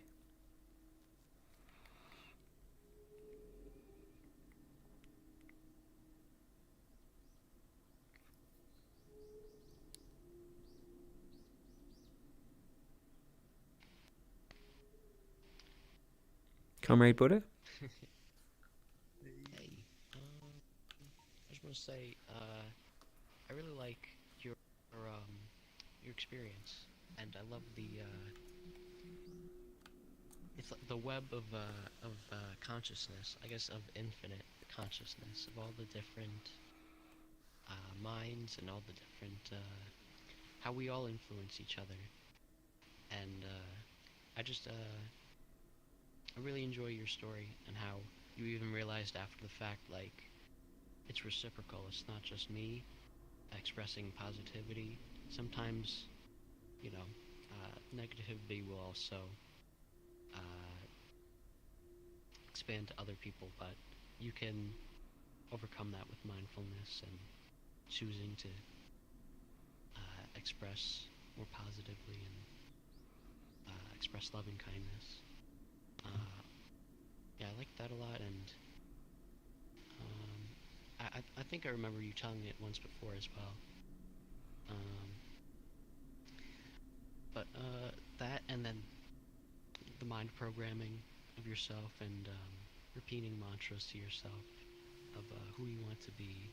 Comrade Buddha? Hey, I just want to say, I really like your experience, and I love it's like the web of consciousness, I guess, of infinite consciousness, of all the different minds and all the different how we all influence each other, and I really enjoy your story and how you even realized after the fact, like, it's reciprocal. It's not just me expressing positivity. Sometimes, negativity will also expand to other people, but you can overcome that with mindfulness and choosing to express more positively and express love and kindness. Yeah, I like that a lot, and I think I remember you telling me it once before as well. But that, and then the mind programming of yourself, and repeating mantras to yourself of who you want to be.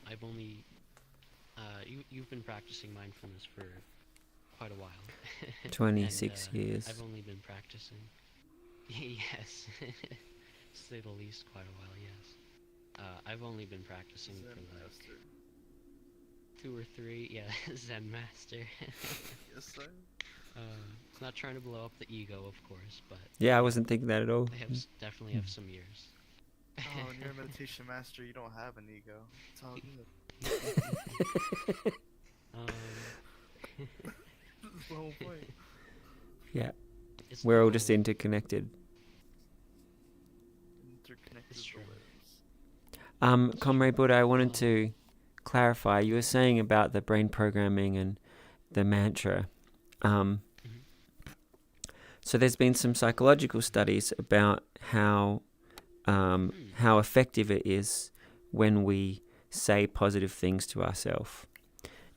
I've only you've been practicing mindfulness for quite a while. 26 and, years. I've only been practicing. Yes, to say the least, quite a while. Yes. I've only been practicing Zen for like master. 2 or 3. Yeah, Zen master. Yes, sir. Not trying to blow up the ego, of course, but Yeah, I wasn't thinking that at all. I definitely have some years. Oh, and you're a meditation master. You don't have an ego. It's all good. That's the whole point. Yeah, It's we're all the just whole- interconnected. Interconnected It's true. the limbs. Comrade Buddha, I wanted to clarify, you were saying about the brain programming and the mantra. So there's been some psychological studies about how effective it is when we say positive things to ourselves.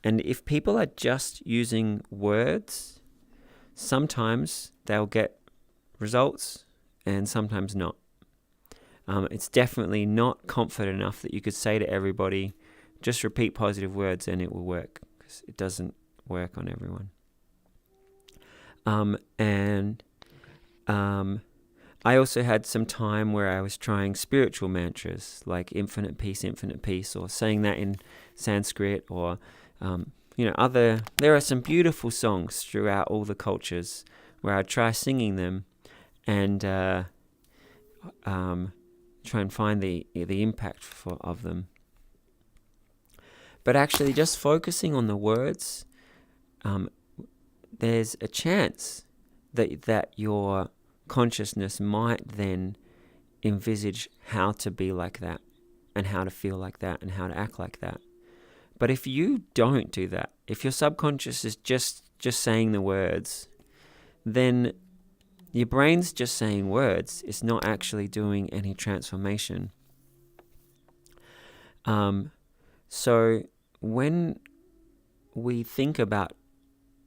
And if people are just using words, sometimes they'll get results and sometimes not. It's definitely not confident enough that you could say to everybody, just repeat positive words and it will work, because it doesn't work on everyone. I also had some time where I was trying spiritual mantras like infinite peace, or saying that in Sanskrit, or there are some beautiful songs throughout all the cultures where I try singing them and try and find the impact of them. But actually just focusing on the words, there's a chance that your consciousness might then envisage how to be like that, and how to feel like that, and how to act like that. But if you don't do that, if your subconscious is just saying the words, then your brain's just saying words. It's not actually doing any transformation. So when we think about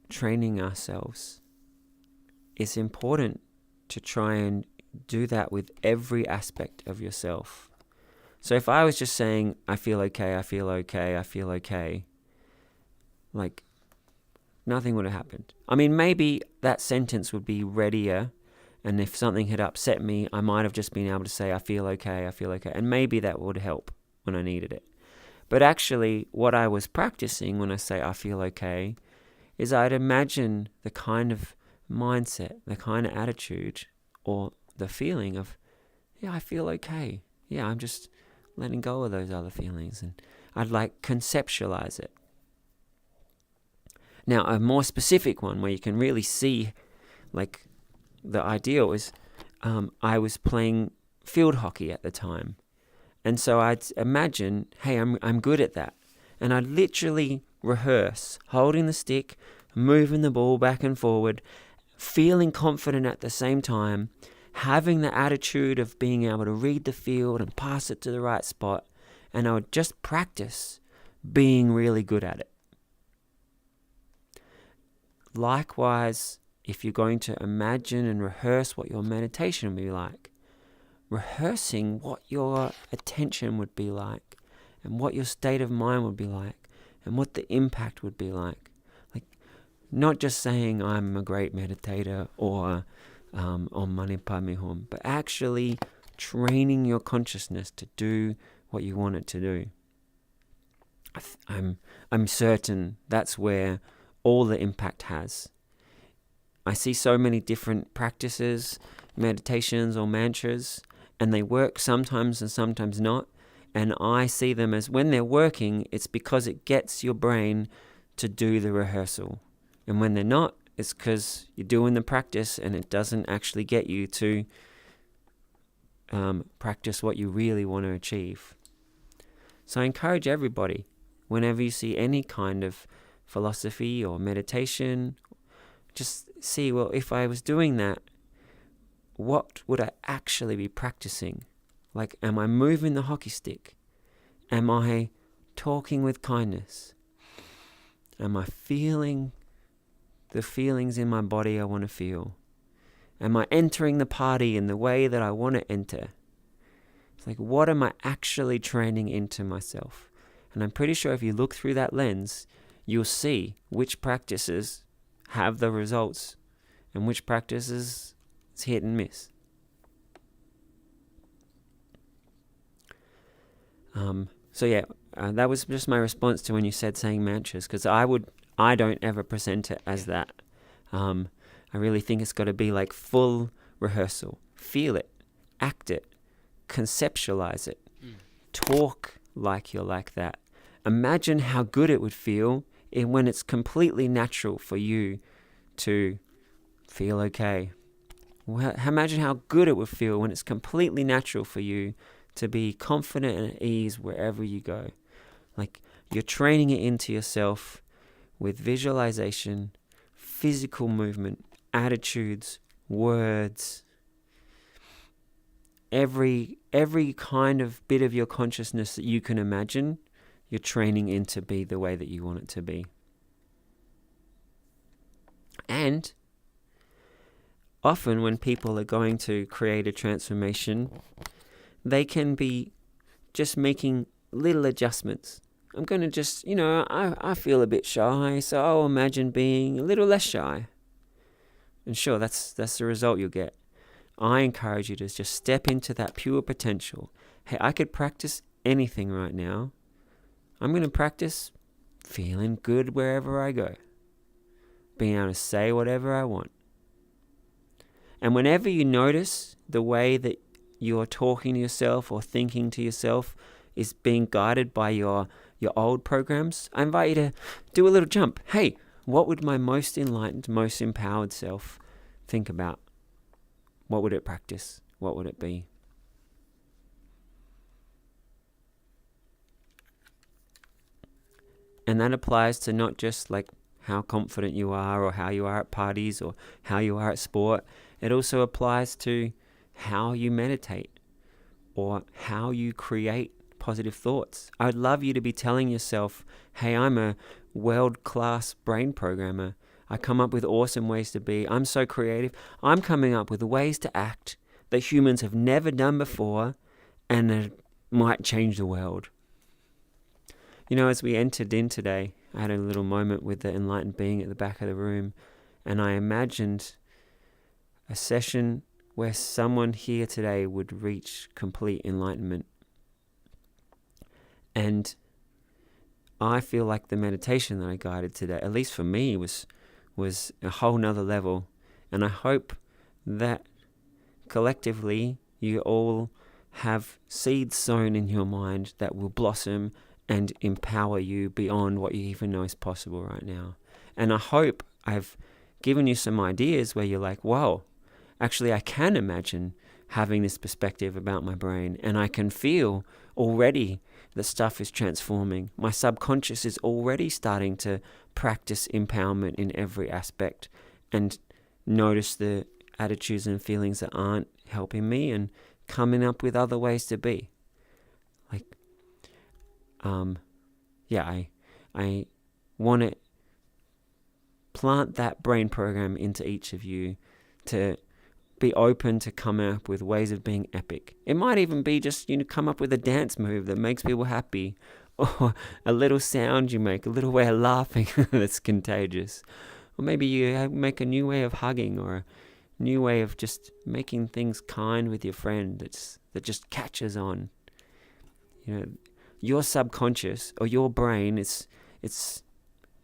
training ourselves, it's important to try and do that with every aspect of yourself. So if I was just saying, I feel okay, I feel okay, I feel okay, like nothing would have happened. I mean, maybe that sentence would be readier, and if something had upset me, I might have just been able to say, I feel okay, and maybe that would help when I needed it. But actually, what I was practicing when I say I feel okay is I'd imagine the kind of mindset, the kind of attitude, or the feeling of, yeah, I feel okay. Yeah, I'm just letting go of those other feelings, and I'd like conceptualize it. Now, a more specific one where you can really see, like, the ideal is, I was playing field hockey at the time, and so I'd imagine, hey, I'm good at that, and I'd literally rehearse holding the stick, moving the ball back and forward, feeling confident at the same time, having the attitude of being able to read the field and pass it to the right spot, and I would just practice being really good at it. Likewise, if you're going to imagine and rehearse what your meditation would be like, rehearsing what your attention would be like, and what your state of mind would be like, and what the impact would be like. Like, not just saying I'm a great meditator or Om Mani Padme Hum, but actually training your consciousness to do what you want it to do. I'm certain that's where all the impact has. I see so many different practices, meditations or mantras, and they work sometimes and sometimes not. And I see them as, when they're working, it's because it gets your brain to do the rehearsal. And when they're not, it's because you're doing the practice and it doesn't actually get you to practice what you really want to achieve. So I encourage everybody, whenever you see any kind of philosophy or meditation, just see, well, if I was doing that, what would I actually be practicing? Like, am I moving the hockey stick? Am I talking with kindness? Am I feeling the feelings in my body I want to feel? Am I entering the party in the way that I want to enter? It's like, what am I actually training into myself? And I'm pretty sure if you look through that lens, you'll see which practices have the results and which practices it's hit and miss. That was just my response to when you said saying mantras, because I don't ever present it as that. I really think it's got to be like full rehearsal. Feel it, act it, conceptualize it, talk like you're like that. Imagine how good it would feel when it's completely natural for you to feel okay. Imagine how good it would feel when it's completely natural for you to be confident and at ease wherever you go. Like, You're training it into yourself with visualization, physical movement, attitudes, words. Every kind of bit of your consciousness that you can imagine, you're training in to be the way that you want it to be. And often when people are going to create a transformation, they can be just making little adjustments. I'm going to just, I feel a bit shy, so I'll imagine being a little less shy. And sure, that's the result you'll get. I encourage you to just step into that pure potential. Hey, I could practice anything right now. I'm going to practice feeling good wherever I go. Being able to say whatever I want. And whenever you notice the way that you're talking to yourself or thinking to yourself is being guided by your old programs, I invite you to do a little jump. Hey, what would my most enlightened, most empowered self think about? What would it practice? What would it be? And that applies to not just like how confident you are or how you are at parties or how you are at sport. It also applies to how you meditate or how you create positive thoughts. I'd love you to be telling yourself, hey, I'm a world-class brain programmer. I come up with awesome ways to be. I'm so creative. I'm coming up with ways to act that humans have never done before and it might change the world. As we entered in today, I had a little moment with the enlightened being at the back of the room, and I imagined a session where someone here today would reach complete enlightenment. And I feel like the meditation that I guided today, at least for me, was a whole nother level. And I hope that collectively you all have seeds sown in your mind that will blossom and empower you beyond what you even know is possible right now. And I hope I've given you some ideas where you're like, whoa, actually I can imagine having this perspective about my brain, and I can feel already the stuff is transforming. My subconscious is already starting to practice empowerment in every aspect and notice the attitudes and feelings that aren't helping me and coming up with other ways to be. I want to plant that brain program into each of you to be open to come up with ways of being epic. It might even be just, come up with a dance move that makes people happy, or a little sound you make, a little way of laughing that's contagious. Or maybe you make a new way of hugging, or a new way of just making things kind with your friend that just catches on. Your subconscious or your brain, it's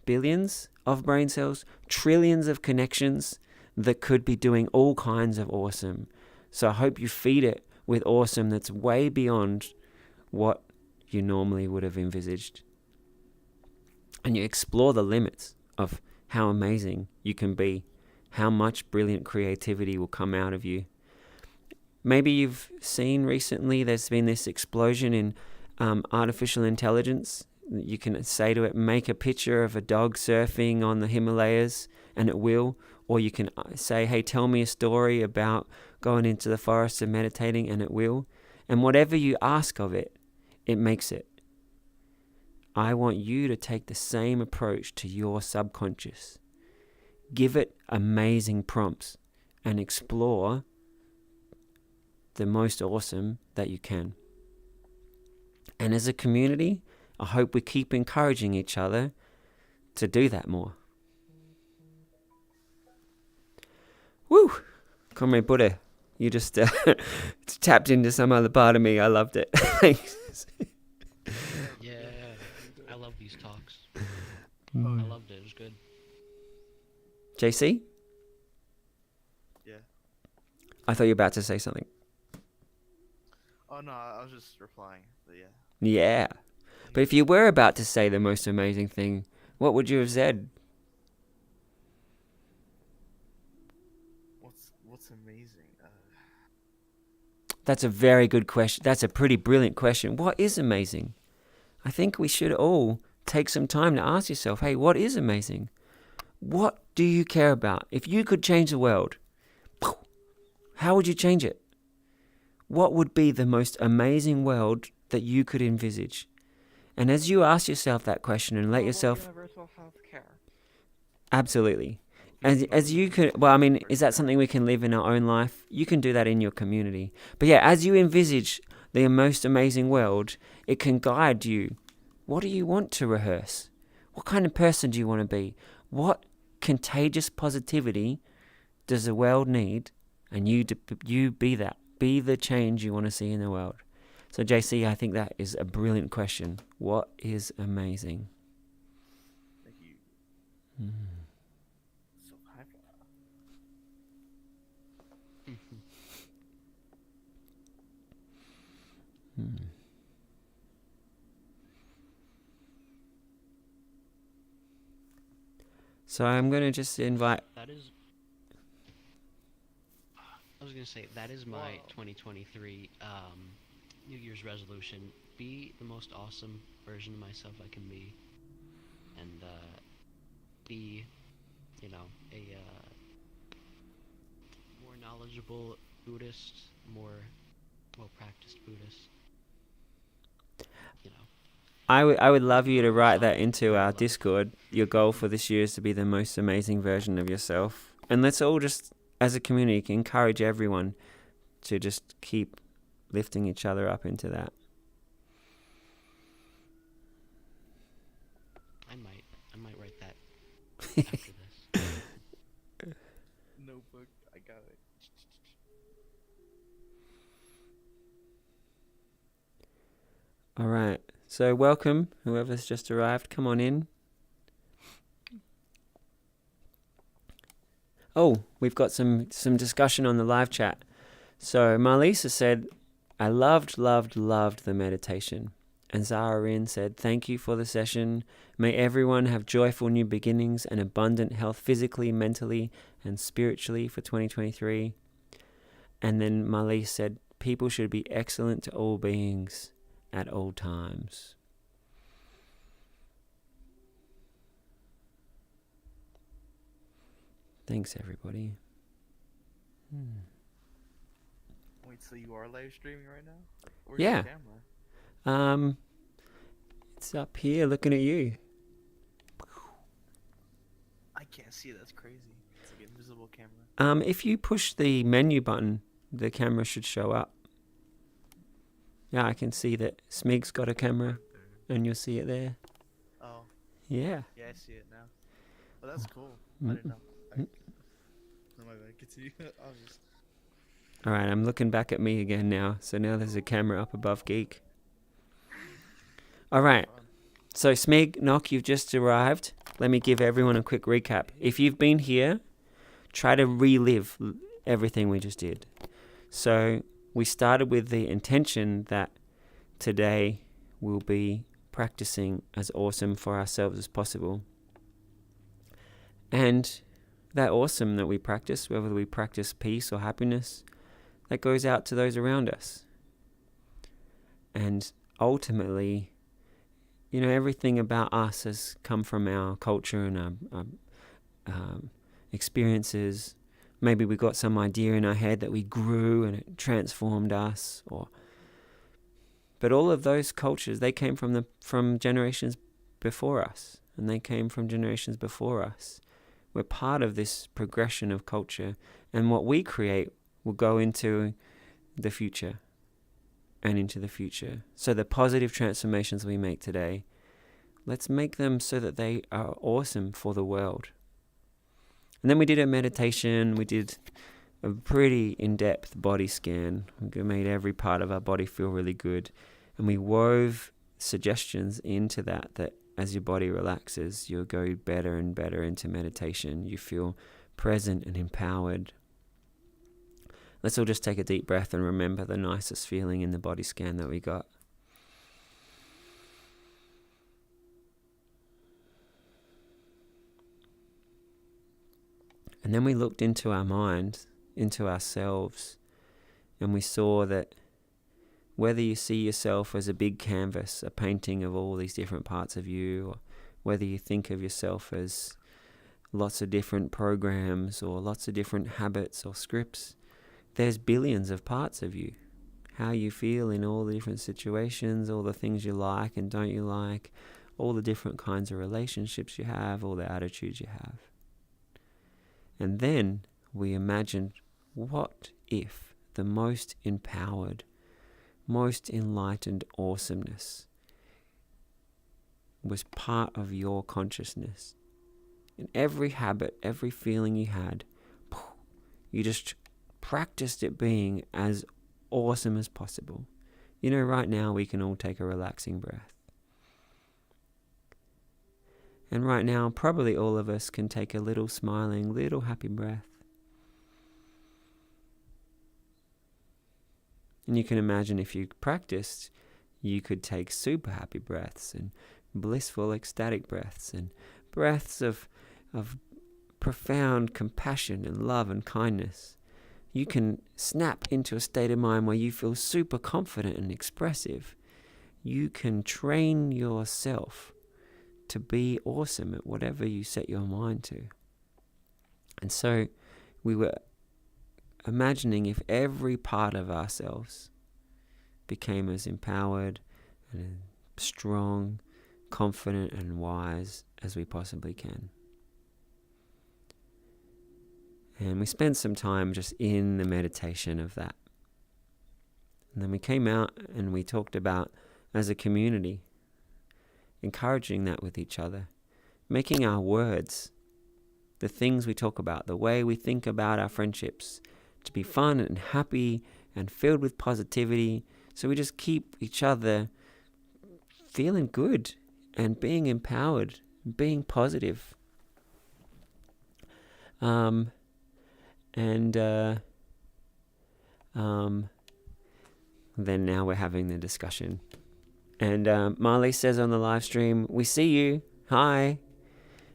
billions of brain cells, trillions of connections that could be doing all kinds of awesome. So I hope you feed it with awesome that's way beyond what you normally would have envisaged. And you explore the limits of how amazing you can be, how much brilliant creativity will come out of you. Maybe you've seen recently there's been this explosion in artificial intelligence. You can say to it, make a picture of a dog surfing on the Himalayas, and it will. Or you can say, hey, tell me a story about going into the forest and meditating, and it will. And whatever you ask of it, it makes it. I want you to take the same approach to your subconscious. Give it amazing prompts and explore the most awesome that you can. And as a community, I hope we keep encouraging each other to do that more. Woo! Comrade Buddha, you just tapped into some other part of me. I loved it. Thanks. Yeah, I love these talks. Oh, I loved it. It was good. JC? yeah. I thought you were about to say something. Oh no, I was just replying. But yeah. Yeah. But if you were about to say the most amazing thing, what would you have said? What's amazing? That's a very good question. That's a pretty brilliant question. What is amazing? I think we should all take some time to ask yourself, hey, what is amazing? What do you care about? If you could change the world, how would you change it? What would be the most amazing world that you could envisage? And as you ask yourself that question and let yourself... Universal health care. Absolutely. As you could... Well, I mean, is that something we can live in our own life? You can do that in your community. But yeah, as you envisage the most amazing world, it can guide you. What do you want to rehearse? What kind of person do you want to be? What contagious positivity does the world need? And you be that. Be the change you want to see in the world. So JC, I think that is a brilliant question. What is amazing? Thank you. So high five. So I'm going to just invite... That is. I was gonna say that is my Wow. 2023 New Year's resolution: be the most awesome version of myself I can be, and be, a more knowledgeable Buddhist, more well-practiced Buddhist. I would love you to write that into our Love it. Discord. Your goal for this year is to be the most amazing version of yourself. And let's all just, as a community, encourage everyone to just keep lifting each other up into that. I might write that after this. Notebook. I got it. All right. So welcome, whoever's just arrived. Come on in. Oh, we've got some discussion on the live chat. So Marlisa said, I loved the meditation. And Zaharin said, thank you for the session. May everyone have joyful new beginnings and abundant health physically, mentally, and spiritually for 2023. And then Marlise said, people should be excellent to all beings at all times. Thanks, everybody. Wait, so you are live streaming right now? Where's Yeah. the camera? It's up here looking at you. I can't see it. That's crazy. It's like an invisible camera. If you push the menu button, the camera should show up. Yeah, I can see that Smig's got a camera, and you'll see it there. Oh, Yeah. yeah, I see it now. Oh, that's cool. I didn't know. No, my bad. Continue. I was just... All right, I'm looking back at me again now. So now there's a camera up above Geek. All right. fun. So Smig, Nock, you've just arrived. Let me give everyone a quick recap. If you've been here, try to relive everything we just did. So we started with the intention that today we'll be practicing as awesome for ourselves as possible. And that awesome that we practice, whether we practice peace or happiness, that goes out to those around us. And ultimately, everything about us has come from our culture and our experiences. Maybe we got some idea in our head that we grew and it transformed us. But all of those cultures, they came from generations before us, and they came from generations before us. We're part of this progression of culture, and what we create will go into the future and into the future. So the positive transformations we make today, let's make them so that they are awesome for the world. And then we did a meditation. We did a pretty in-depth body scan. We made every part of our body feel really good. And we wove suggestions into that as your body relaxes, you'll go better and better into meditation. You feel present and empowered. Let's all just take a deep breath and remember the nicest feeling in the body scan that we got. And then we looked into our mind, into ourselves, and we saw that whether you see yourself as a big canvas, a painting of all these different parts of you, or whether you think of yourself as lots of different programs or lots of different habits or scripts, there's billions of parts of you. How you feel in all the different situations, all the things you like and don't you like, all the different kinds of relationships you have, all the attitudes you have. And then we imagine, what if the most empowered, most enlightened awesomeness was part of your consciousness? In every habit, every feeling you had, you just practiced it being as awesome as possible. You know, right now we can all take a relaxing breath. And right now, probably all of us can take a little smiling, little happy breath. And you can imagine if you practiced, you could take super happy breaths and blissful, ecstatic breaths and breaths of profound compassion and love and kindness. You can snap into a state of mind where you feel super confident and expressive. You can train yourself to be awesome at whatever you set your mind to. And so we were imagining if every part of ourselves became as empowered and strong, confident and wise as we possibly can. And we spent some time just in the meditation of that. And then we came out and we talked about, as a community, encouraging that with each other, making our words, the things we talk about, the way we think about our friendships, to be fun and happy and filled with positivity. So we just keep each other feeling good and being empowered, being positive. Then now we're having the discussion. And Marley says on the live stream, "We see you. Hi."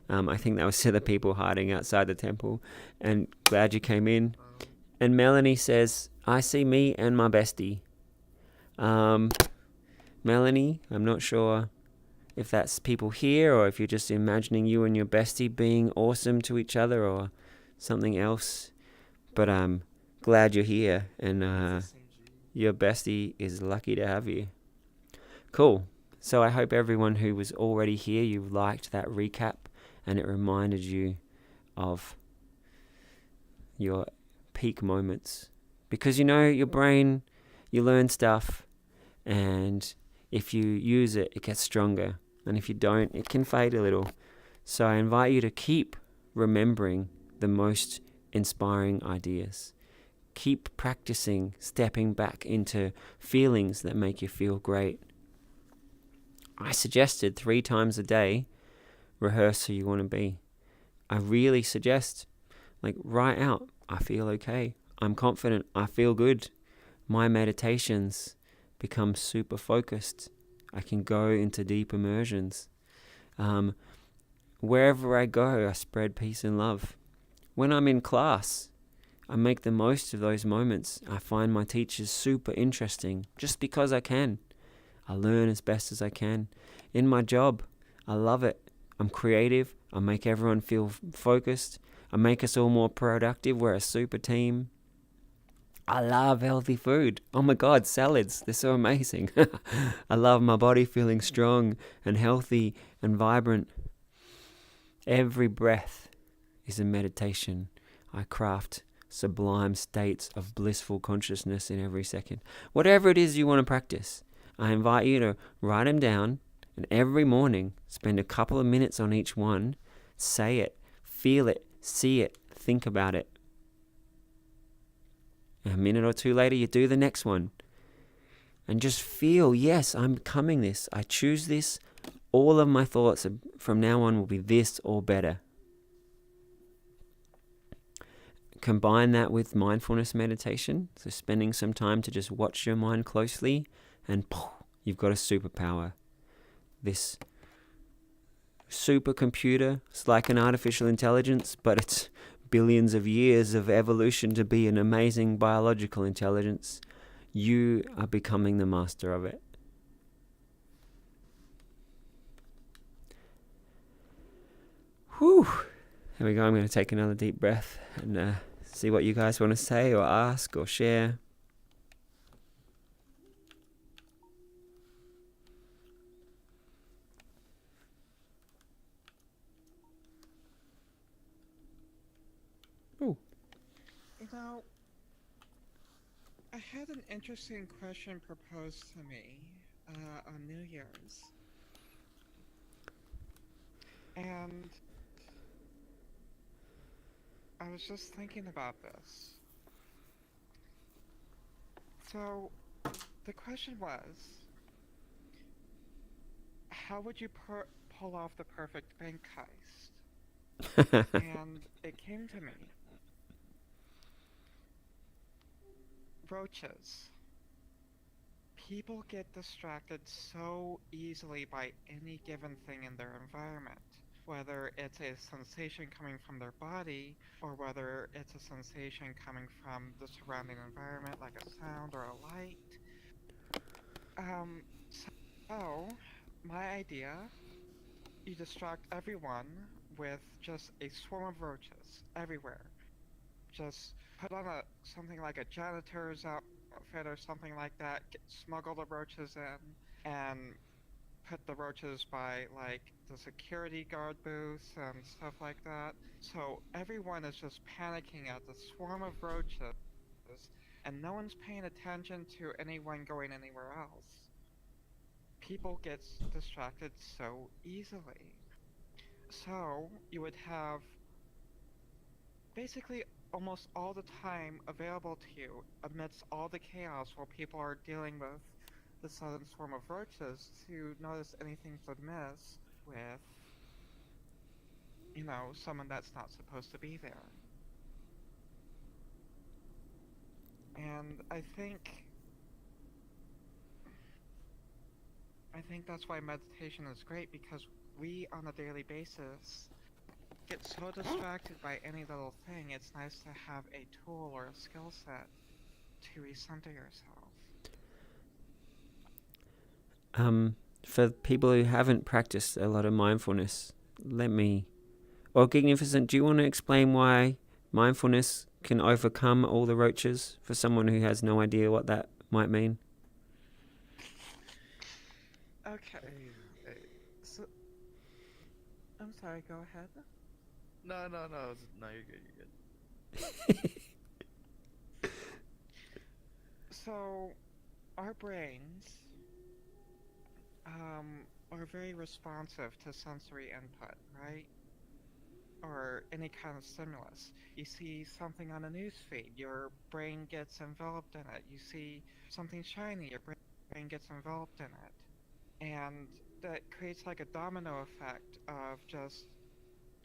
I think that was to the people hiding outside the temple. And glad you came in. And Melanie says, "I see me and my bestie." Melanie, I'm not sure if that's people here or if you're just imagining you and your bestie being awesome to each other or something else. But I'm glad you're here, and your bestie is lucky to have you. Cool. So I hope everyone who was already here, you liked that recap and it reminded you of your peak moments. Because you know, your brain, you learn stuff, and if you use it, it gets stronger. And if you don't, it can fade a little. So I invite you to keep remembering the most inspiring ideas. Keep practicing stepping back into feelings that make you feel great. I suggested 3 times a day, rehearse who you want to be. I really suggest, write out, I feel okay, I'm confident, I feel good. My meditations become super focused. I can go into deep immersions. Wherever I go, I spread peace and love. When I'm in class, I make the most of those moments. I find my teachers super interesting just because I can. I learn as best as I can. In my job, I love it. I'm creative. I make everyone feel focused. I make us all more productive. We're a super team. I love healthy food. Oh my God, salads. They're so amazing. I love my body feeling strong and healthy and vibrant. Every breath is a meditation. I craft sublime states of blissful consciousness in every second. Whatever it is you want to practice, I invite you to write them down, and every morning spend a couple of minutes on each one. Say it, feel it, see it, think about it. A minute or 2 later, you do the next one. And just feel, yes, I'm becoming this. I choose this. All of my thoughts from now on will be this or better. Combine that with mindfulness meditation. So spending some time to just watch your mind closely, and you've got a superpower. This supercomputer, it's like an artificial intelligence, but it's billions of years of evolution to be an amazing biological intelligence. you are becoming the master of it. Whew. Here we go. I'm going to take another deep breath and see what you guys want to say or ask or share. Ooh. You know, I had an interesting question proposed to me on New Year's. And I was just thinking about this. So, the question was, how would you pull off the perfect bank heist? And it came to me. Roaches. People get distracted so easily by any given thing in their environment, whether it's a sensation coming from their body or whether it's a sensation coming from the surrounding environment, like a sound or a light. So, my idea, you distract everyone with just a swarm of roaches everywhere. Just put on something like a janitor's outfit or something like that, smuggle the roaches in, and put the roaches by like the security guard booths and stuff like that. So everyone is just panicking at the swarm of roaches, and no one's paying attention to anyone going anywhere else. People get distracted so easily. So you would have basically almost all the time available to you amidst all the chaos while people are dealing with the sudden swarm of roaches to notice anything amiss with, someone that's not supposed to be there. And I think that's why meditation is great, because we on a daily basis get so distracted by any little thing. It's nice to have a tool or a skill set to recenter yourself. For people who haven't practiced a lot of mindfulness, Gignificent, do you want to explain why mindfulness can overcome all the roaches for someone who has no idea what that might mean? Okay. So, I'm sorry, go ahead. No, you're good. So, our brains are very responsive to sensory input, right? Or any kind of stimulus. You see something on a news feed, your brain gets enveloped in it. You see something shiny, your brain gets enveloped in it. And that creates like a domino effect of just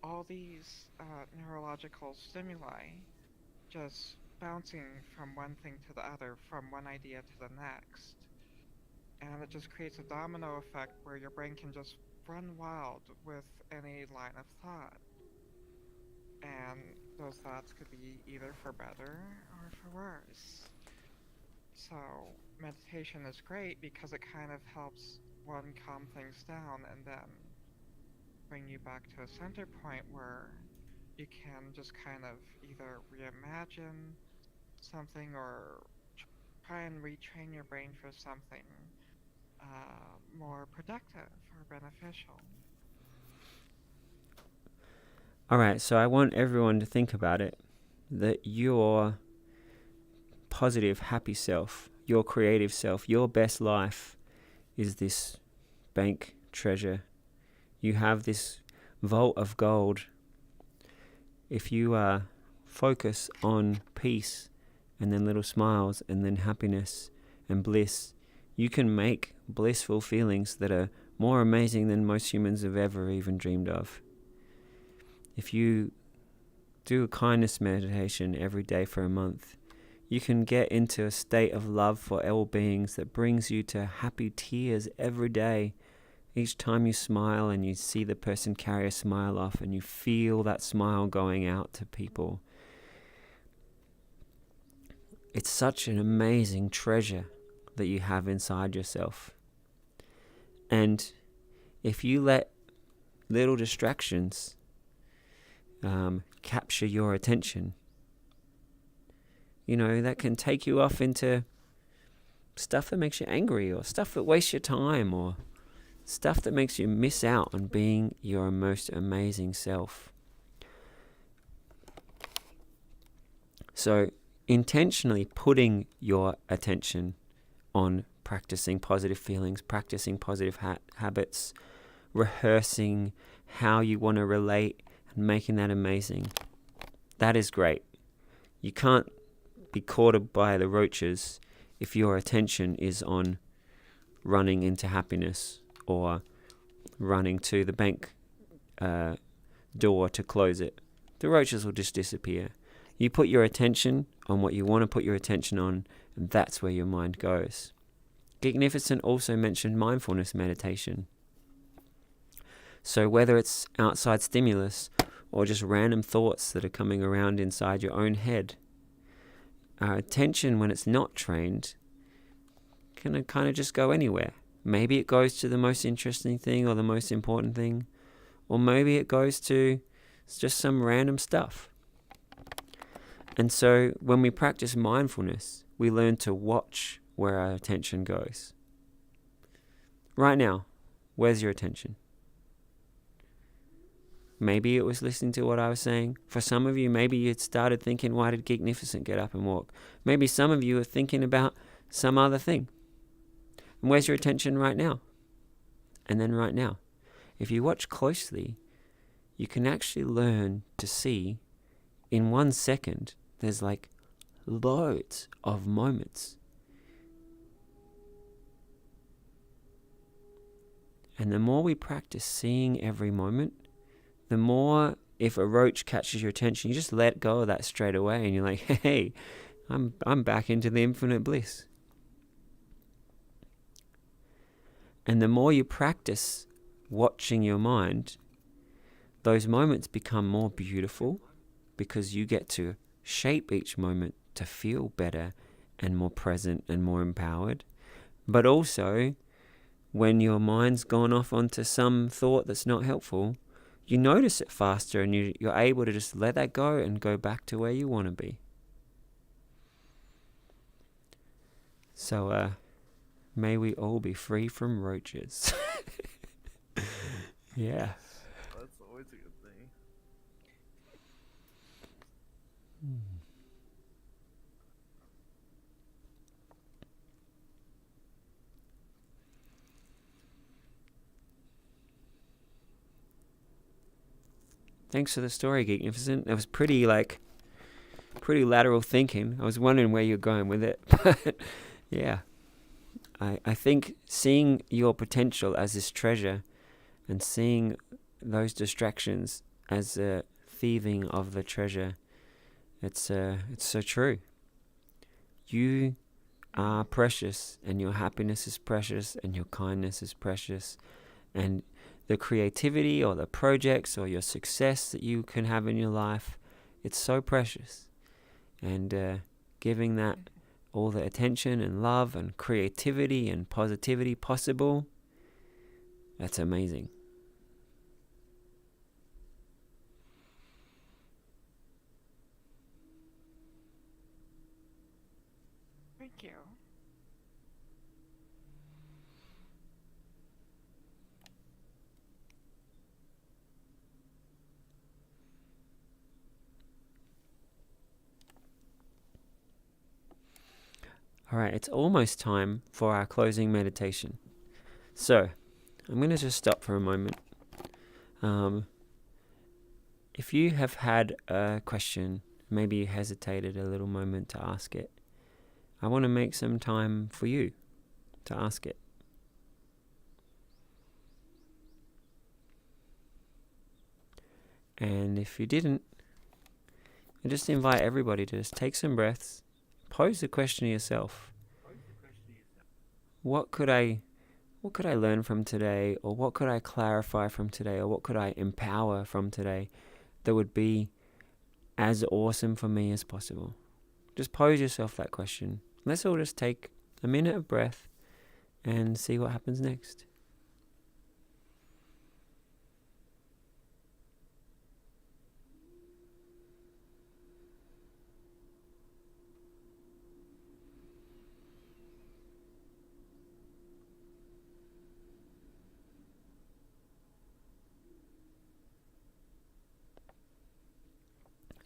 all these neurological stimuli just bouncing from one thing to the other, from one idea to the next. And it just creates a domino effect where your brain can just run wild with any line of thought. And those thoughts could be either for better or for worse. So meditation is great because it kind of helps one calm things down and then bring you back to a center point where you can just kind of either reimagine something or try and retrain your brain for something more productive or beneficial. Alright, so I want everyone to think about it, that your positive, happy self, your creative self, your best life is this bank treasure. You have this vault of gold. If you focus on peace and then little smiles and then happiness and bliss, you can make blissful feelings that are more amazing than most humans have ever even dreamed of. If you do a kindness meditation every day for a month, you can get into a state of love for all beings that brings you to happy tears every day. Each time you smile and you see the person carry a smile off and you feel that smile going out to people. it's such an amazing treasure that you have inside yourself. And if you let little distractions capture your attention, that can take you off into stuff that makes you angry, or stuff that wastes your time, or stuff that makes you miss out on being your most amazing self. So intentionally putting your attention on practicing positive feelings, practicing positive habits, rehearsing how you want to relate and making that amazing. That is great. You can't be caught up by the roaches if your attention is on running into happiness or running to the bank door to close it. The roaches will just disappear. You put your attention on what you want to put your attention on, and that's where your mind goes. Geeknificent also mentioned mindfulness meditation. So whether it's outside stimulus or just random thoughts that are coming around inside your own head, our attention, when it's not trained, can kind of just go anywhere. Maybe it goes to the most interesting thing or the most important thing, or maybe it goes to just some random stuff. And so when we practice mindfulness, we learn to watch where our attention goes. Right now, where's your attention? Maybe it was listening to what I was saying. For some of you, maybe you started thinking, why did Geeknificent get up and walk? Maybe some of you are thinking about some other thing. And where's your attention right now? And then right now. If you watch closely, you can actually learn to see in 1 second, there's like loads of moments. And the more we practice seeing every moment, the more, if a roach catches your attention, you just let go of that straight away, and you're like, hey, I'm back into the infinite bliss. And the more you practice watching your mind, those moments become more beautiful, because you get to shape each moment to feel better and more present and more empowered. But also, when your mind's gone off onto some thought that's not helpful, you notice it faster, and you're able to just let that go and go back to where you want to be. So may we all be free from roaches. Yeah. That's always a good thing. Thanks for the story, Geeknificent. It was pretty lateral thinking. I was wondering where you're going with it. But yeah, I think seeing your potential as this treasure and seeing those distractions as a thieving of the treasure, it's so true. You are precious, and your happiness is precious, and your kindness is precious, and the creativity or the projects or your success that you can have in your life, it's so precious. And giving that all the attention and love and creativity and positivity possible, that's amazing. Thank you. All right, it's almost time for our closing meditation. So, I'm going to just stop for a moment. If you have had a question, maybe you hesitated a little moment to ask it, I want to make some time for you to ask it. And if you didn't, I just invite everybody to just take some breaths, pose the question to yourself. What could I learn from today, or what could I clarify from today, or what could I empower from today that would be as awesome for me as possible? Just pose yourself that question. Let's all just take a minute of breath and see what happens next.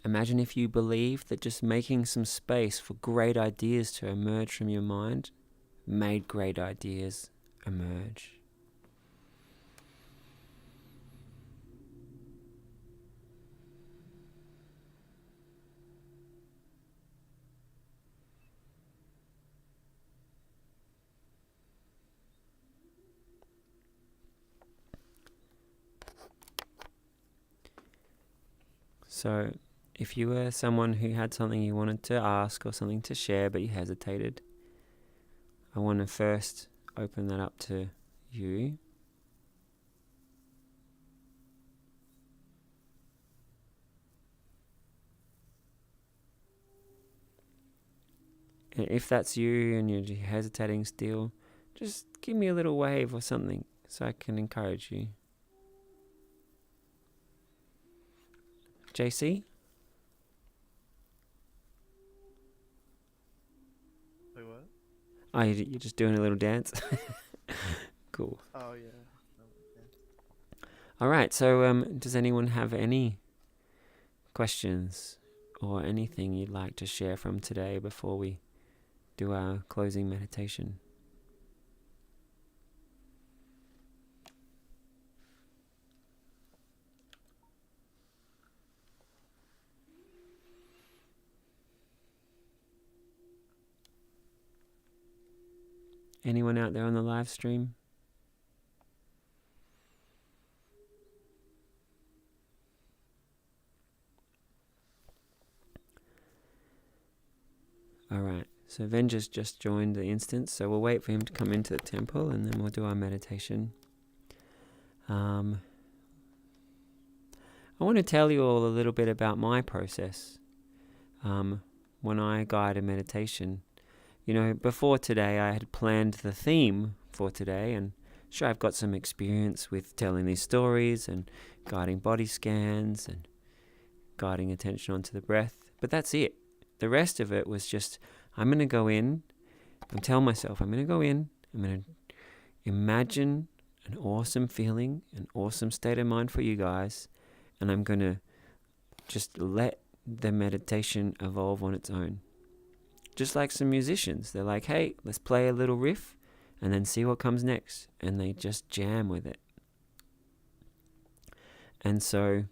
Imagine if you believed that just making some space for great ideas to emerge from your mind made great ideas emerge. So, if you were someone who had something you wanted to ask or something to share but you hesitated, I want to first open that up to you. And if that's you and you're hesitating still, just give me a little wave or something so I can encourage you. JC? Wait, what? Oh, you're just doing a little dance? Cool. Oh, yeah. Yeah. All right, so does anyone have any questions or anything you'd like to share from today before we do our closing meditation? Anyone out there on the live stream? Alright, so Venja's just joined the instance, so we'll wait for him to come into the temple and then we'll do our meditation. I want to tell you all a little bit about my process when I guide a meditation. You know, before today I had planned the theme for today, and sure, I've got some experience with telling these stories and guiding body scans and guiding attention onto the breath, but that's it. The rest of it was just, I'm going to go in and tell myself, I'm going to go in, I'm going to imagine an awesome feeling, an awesome state of mind for you guys, and I'm going to just let the meditation evolve on its own. Just like some musicians, they're like, hey, let's play a little riff and then see what comes next, and they just jam with it. And so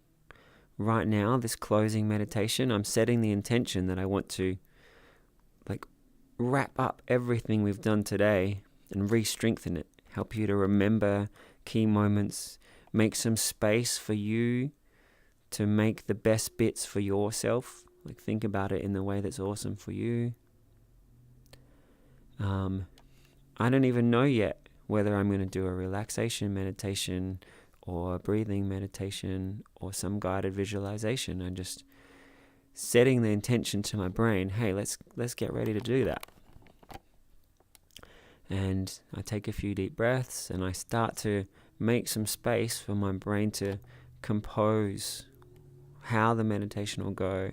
right now, this closing meditation, I'm setting the intention that I want to wrap up everything we've done today and re-strengthen it, help you to remember key moments, make some space for you to make the best bits for yourself. Like, think about it in the way that's awesome for you. I don't even know yet whether I'm going to do a relaxation meditation or a breathing meditation or some guided visualization. I'm just setting the intention to my brain, hey, let's get ready to do that. And I take a few deep breaths and I start to make some space for my brain to compose how the meditation will go,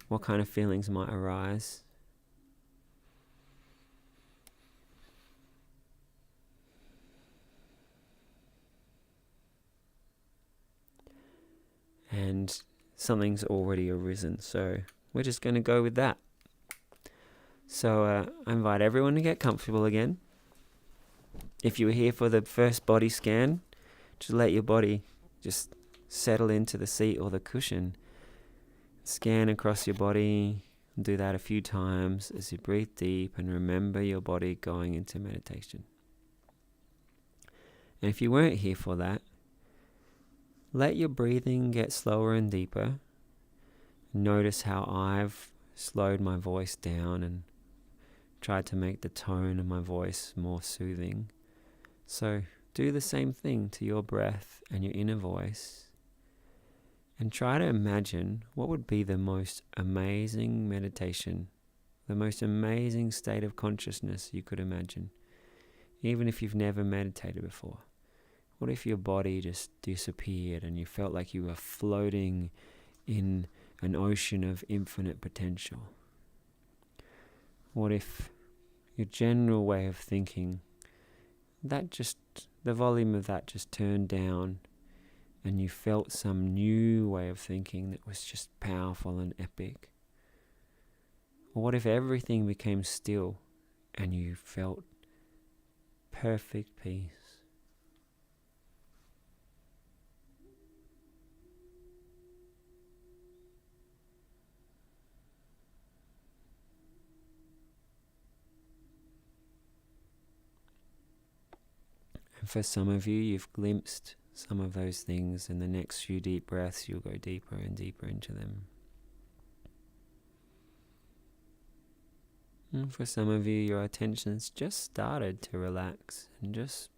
what kind of feelings might arise. And something's already arisen, so we're just going to go with that. So I invite everyone to get comfortable again. If you were here for the first body scan, just let your body just settle into the seat or the cushion. Scan across your body. Do that a few times as you breathe deep and remember your body going into meditation. And if you weren't here for that, let your breathing get slower and deeper. Notice how I've slowed my voice down and tried to make the tone of my voice more soothing. So do the same thing to your breath and your inner voice, and try to imagine what would be the most amazing meditation the most amazing state of consciousness you could imagine, even if you've never meditated before. What if your body just disappeared and you felt like you were floating in an ocean of infinite potential? What if your general way of thinking, the volume of that just turned down and you felt some new way of thinking that was just powerful and epic? Or what if everything became still and you felt perfect peace? And for some of you, you've glimpsed some of those things, and the next few deep breaths, you'll go deeper and deeper into them. And for some of you, your attention's just started to relax and just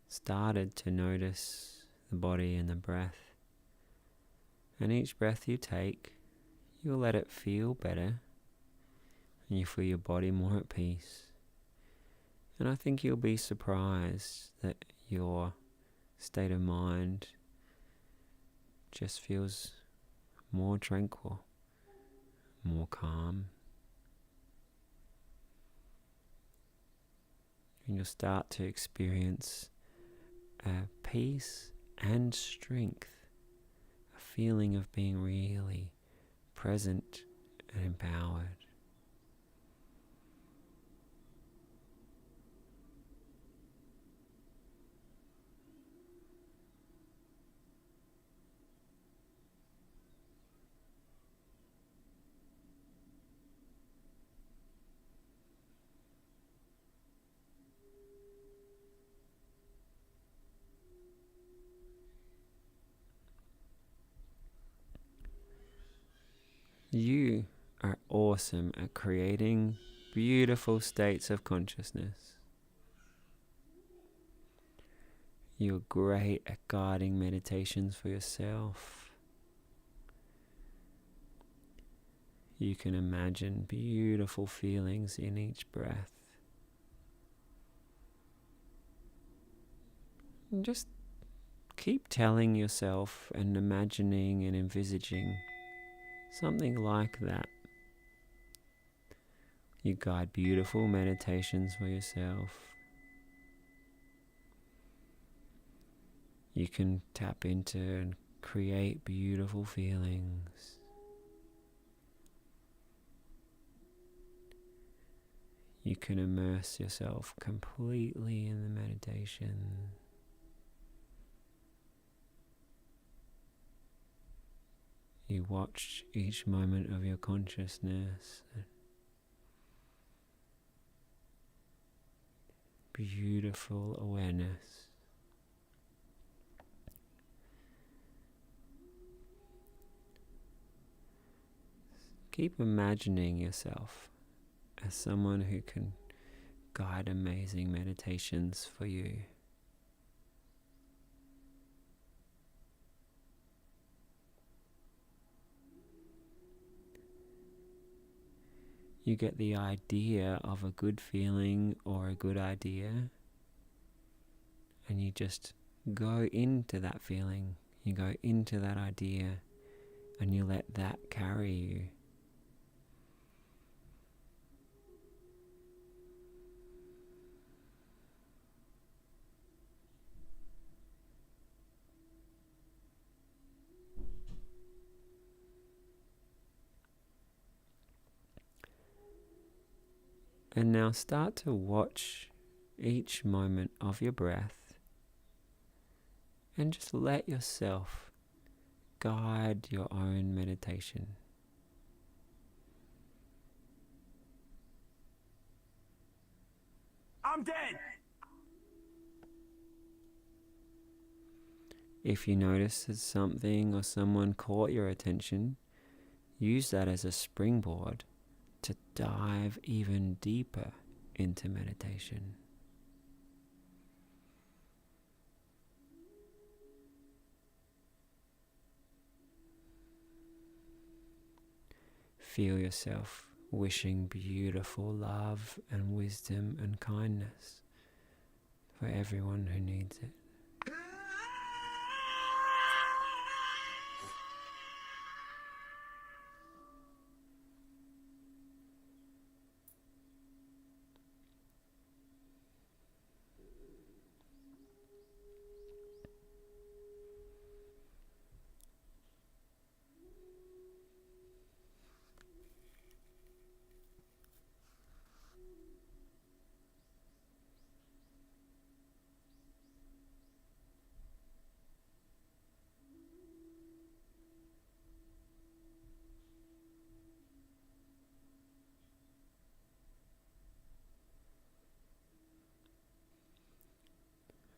started to notice the body and the breath. And each breath you take, you'll let it feel better, and you feel your body more at peace. And I think you'll be surprised that your state of mind just feels more tranquil, more calm. And you'll start to experience peace and strength, a feeling of being really present and empowered. You are awesome at creating beautiful states of consciousness. You're great at guiding meditations for yourself. You can imagine beautiful feelings in each breath. And just keep telling yourself and imagining and envisaging something like that. You guide beautiful meditations for yourself. You can tap into and create beautiful feelings. You can immerse yourself completely in the meditation. You watch each moment of your consciousness. Beautiful awareness. Keep imagining yourself as someone who can guide amazing meditations for you. You get the idea of a good feeling or a good idea, and you just go into that feeling, you go into that idea, and you let that carry you. And now start to watch each moment of your breath and just let yourself guide your own meditation. I'm dead! If you notice that something or someone caught your attention, use that as a springboard to dive even deeper into meditation. Feel yourself wishing beautiful love and wisdom and kindness for everyone who needs it.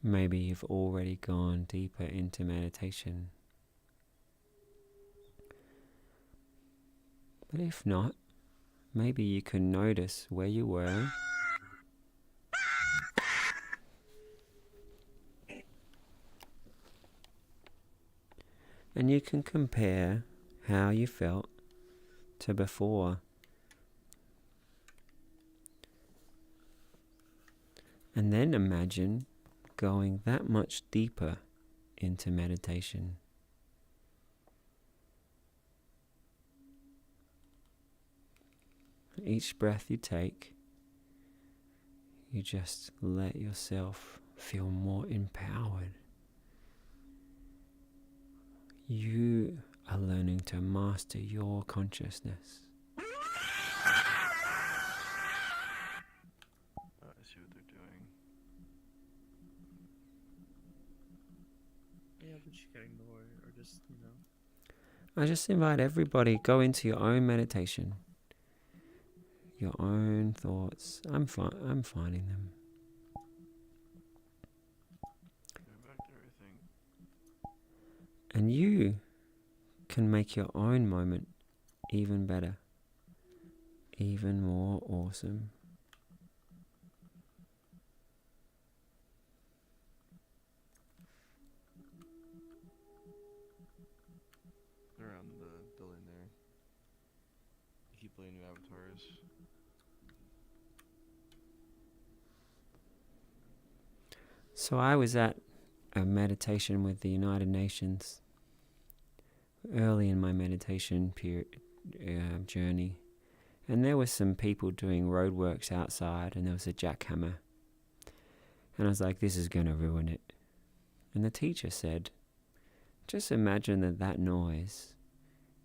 Maybe you've already gone deeper into meditation. But if not, maybe you can notice where you were and you can compare how you felt to before. And then imagine going that much deeper into meditation. Each breath you take, you just let yourself feel more empowered. You are learning to master your consciousness. Oh, I see what they're doing. Yeah, but you can ignore it or just, I just invite everybody, go into your own meditation, your own thoughts. I'm finding them. Go back to everything. And you can make your own moment even better, even more awesome. Around the building there. You keep playing new avatars. So I was at a meditation with the United Nations early in my meditation journey, and there were some people doing roadworks outside, and there was a jackhammer, and I was like, this is going to ruin it. And the teacher said, just imagine that noise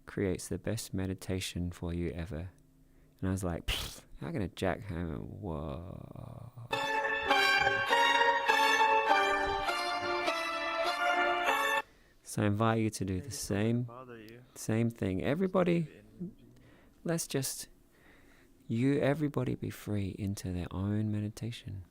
creates the best meditation for you ever. And I was like, how can a jackhammer? Whoa. So I invite you to do the same thing. Everybody, let's just, everybody be free into their own meditation.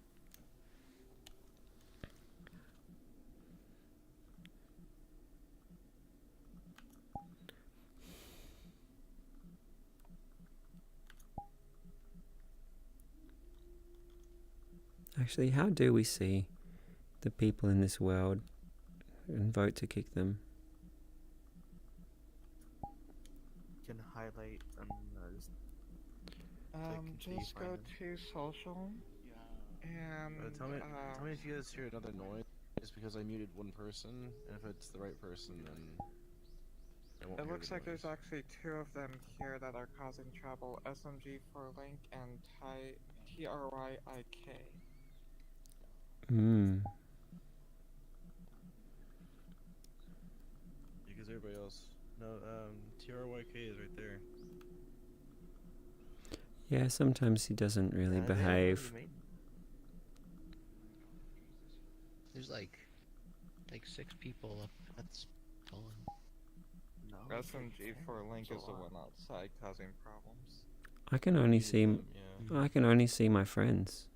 Actually, how do we see the people in this world and vote to kick them? You can highlight Just go to social and tell me if you guys hear another noise. It's because I muted one person, and if it's the right person, then I won't it hear looks the like noise. there's actually two of them here that are causing trouble. SMG for Link and TRYIK. Because everybody else. No, TRYK is right there. Yeah, sometimes he doesn't really behave. There's like 6 people up at this phone. No. SMG for Link is the one outside causing problems. I can only see my friends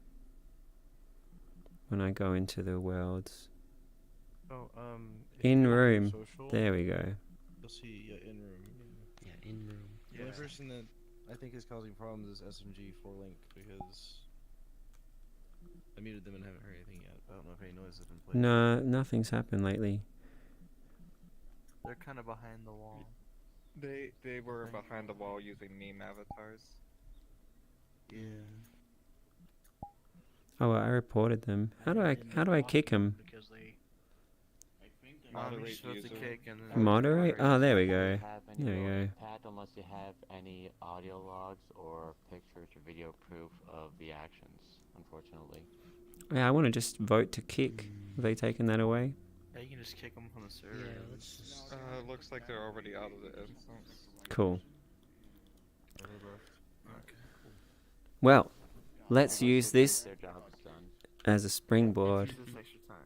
when I go into the worlds. Oh, In room. There we go. You'll see, in room. Yeah, in room. The only person that I think is causing problems is SMG for Link because I muted them and haven't heard anything yet. I don't know if any noise has been played. No, nothing's happened lately. They're kind of behind the wall. They were behind the wall using meme avatars. Yeah. Oh, I reported them. How do I kick them? Because they You're Moderate supposed to user. kick and I then. would do Moderate? Oh, there we Do go. you have any There we real go. impact unless you have any audio logs or pictures or video proof of the actions, unfortunately. Yeah, I want to just vote to kick. Have they taken that away? Yeah, you can just kick them on the server. Yeah, let's just. It looks like they're already out of the instance. Cool. Or they left. Okay, cool. Well, let's Unless use they think this their job is done. as a springboard Let's use this extra time.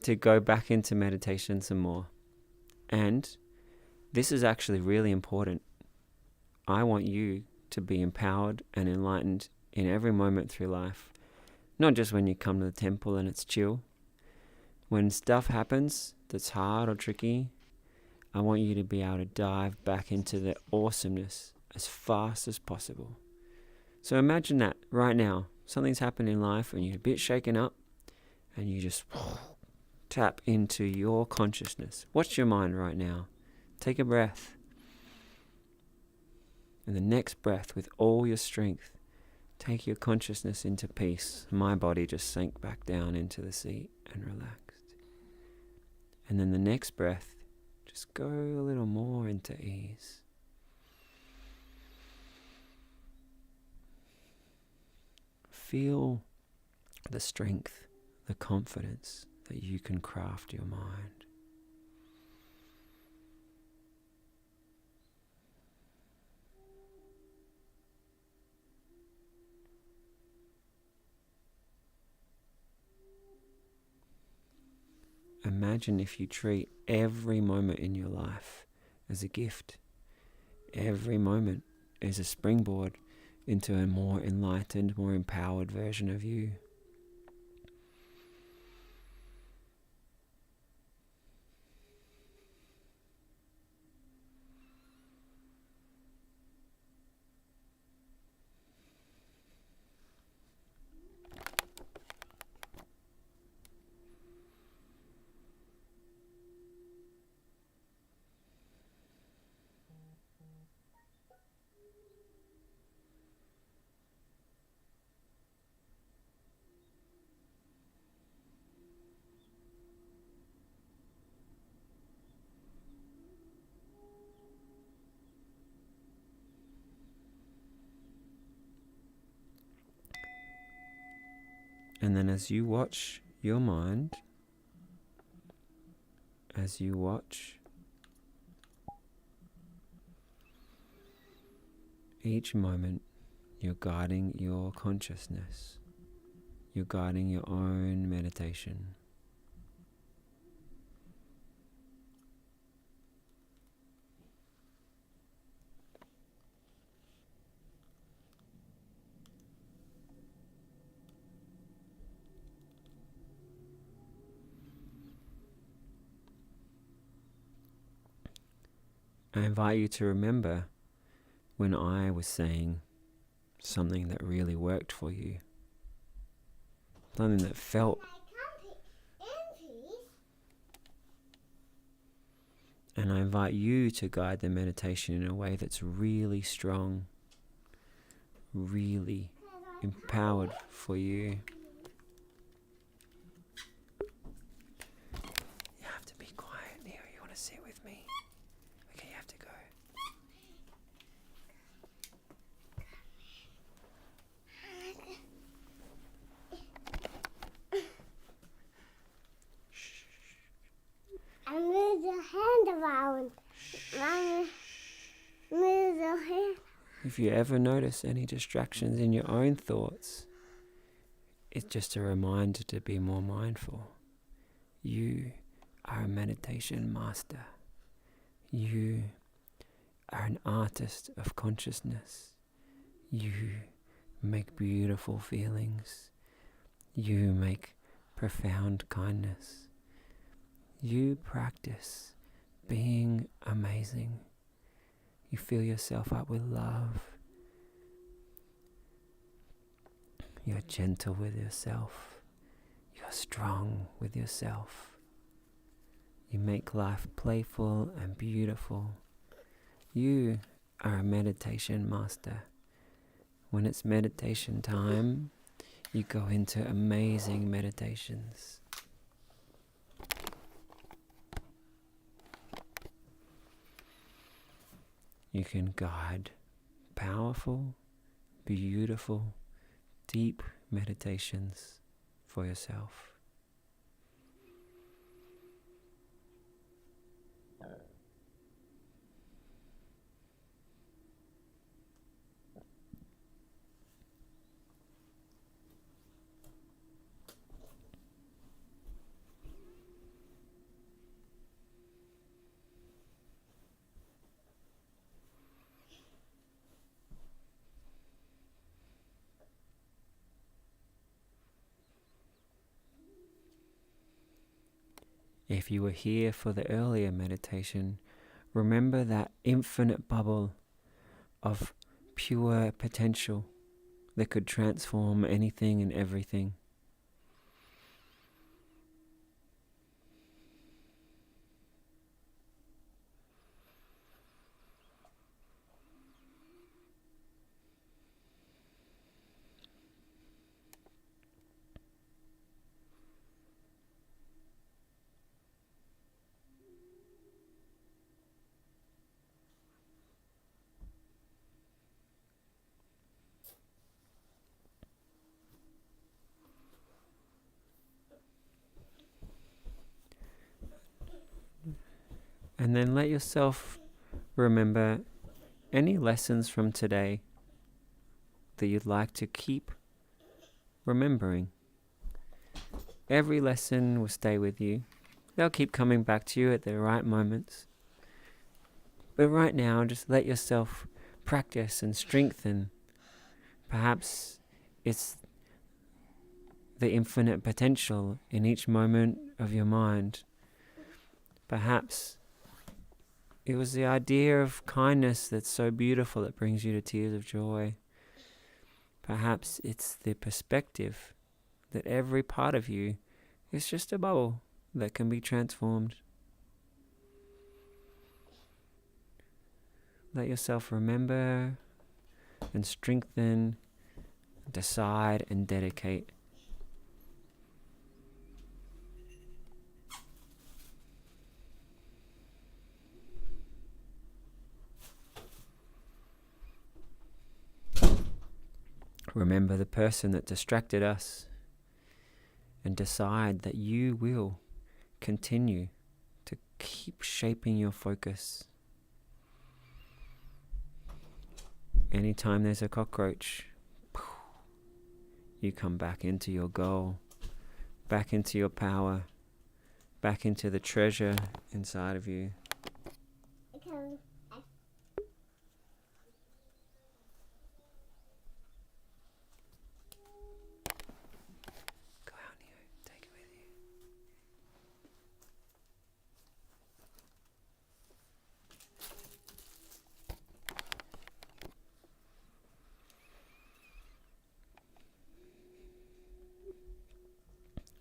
to go back into meditation some more. And this is actually really important. I want you to be empowered and enlightened in every moment through life. Not just when you come to the temple and it's chill. When stuff happens that's hard or tricky, I want you to be able to dive back into the awesomeness as fast as possible. So imagine that right now. Something's happened in life and you're a bit shaken up and you just tap into your consciousness. Watch your mind right now. Take a breath. And the next breath, with all your strength, take your consciousness into peace. My body just sank back down into the seat and relaxed. And then the next breath, just go a little more into ease. Feel the strength, the confidence that you can craft your mind. Imagine if you treat every moment in your life as a gift. Every moment is a springboard into a more enlightened, more empowered version of you. And then as you watch your mind, as you watch each moment, you're guiding your consciousness. You're guiding your own meditation. I invite you to remember when I was saying something that really worked for you. Something that felt. And I invite you to guide the meditation in a way that's really strong, really empowered for you. You have to be quiet, Neo. You want to sit with me? Okay, you have to go. I move the hand around. Mama, move the hand. If you ever notice any distractions in your own thoughts, it's just a reminder to be more mindful. You are a meditation master. You are an artist of consciousness. You make beautiful feelings. You make profound kindness. You practice being amazing. You fill yourself up with love. You're gentle with yourself. You're strong with yourself. You make life playful and beautiful. You are a meditation master. When it's meditation time, you go into amazing meditations. You can guide powerful, beautiful, deep meditations for yourself. If you were here for the earlier meditation, remember that infinite bubble of pure potential that could transform anything and everything. And then let yourself remember any lessons from today that you'd like to keep remembering. Every lesson will stay with you. They'll keep coming back to you at the right moments. But right now, just let yourself practice and strengthen. Perhaps it's the infinite potential in each moment of your mind. Perhaps it was the idea of kindness that's so beautiful it brings you to tears of joy. Perhaps it's the perspective that every part of you is just a bubble that can be transformed. Let yourself remember and strengthen, decide and dedicate. Remember the person that distracted us and decide that you will continue to keep shaping your focus. Anytime there's a cockroach, you come back into your goal, back into your power, back into the treasure inside of you. Go out, Neo. Take it with you.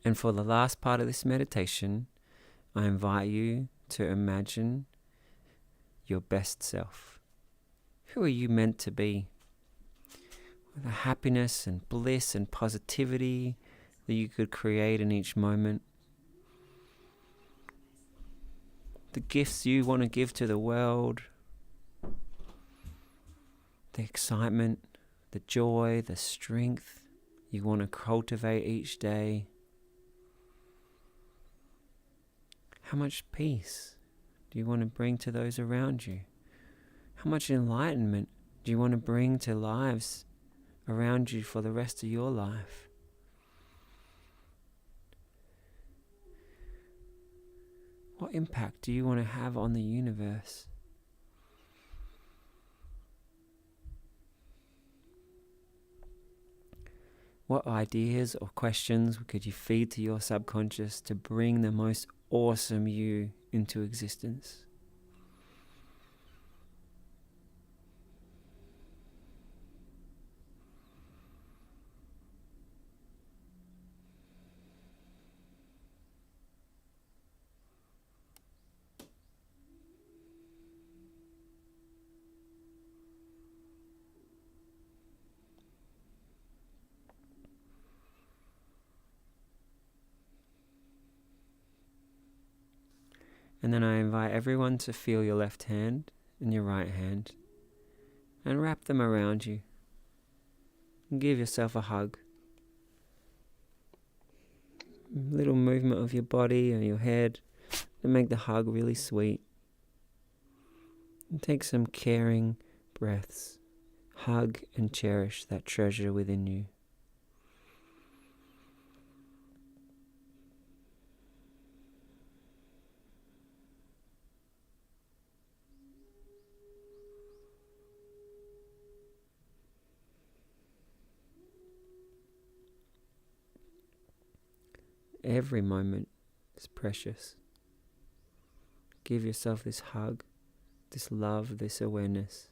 And for the last part of this meditation, I invite you to imagine your best self. Who are you meant to be? The happiness and bliss and positivity that you could create in each moment. The gifts you want to give to the world. The excitement, the joy, the strength you want to cultivate each day. How much peace do you want to bring to those around you? How much enlightenment do you want to bring to lives around you for the rest of your life? What impact do you want to have on the universe? What ideas or questions could you feed to your subconscious to bring the most awesome you into existence? And then I invite everyone to feel your left hand and your right hand and wrap them around you. And give yourself a hug. A little movement of your body and your head to make the hug really sweet. And take some caring breaths. Hug and cherish that treasure within you. Every moment is precious. Give yourself this hug, this love, this awareness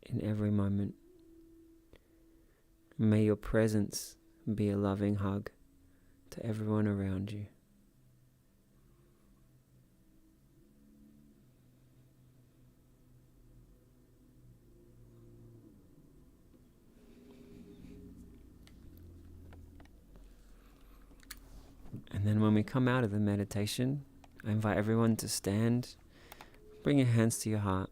in every moment. May your presence be a loving hug to everyone around you. And then when we come out of the meditation, I invite everyone to stand. Bring your hands to your heart.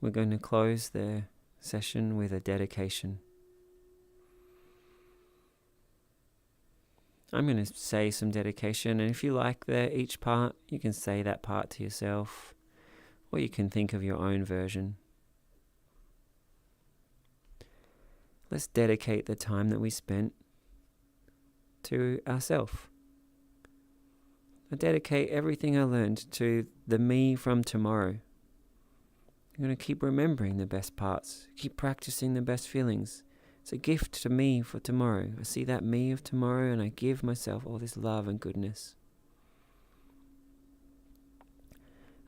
We're going to close the session with a dedication. I'm going to say some dedication, and if you like each part, you can say that part to yourself, or you can think of your own version. Let's dedicate the time that we spent to ourselves. I dedicate everything I learned to the me from tomorrow. I'm going to keep remembering the best parts, keep practicing the best feelings. It's a gift to me for tomorrow. I see that me of tomorrow and I give myself all this love and goodness.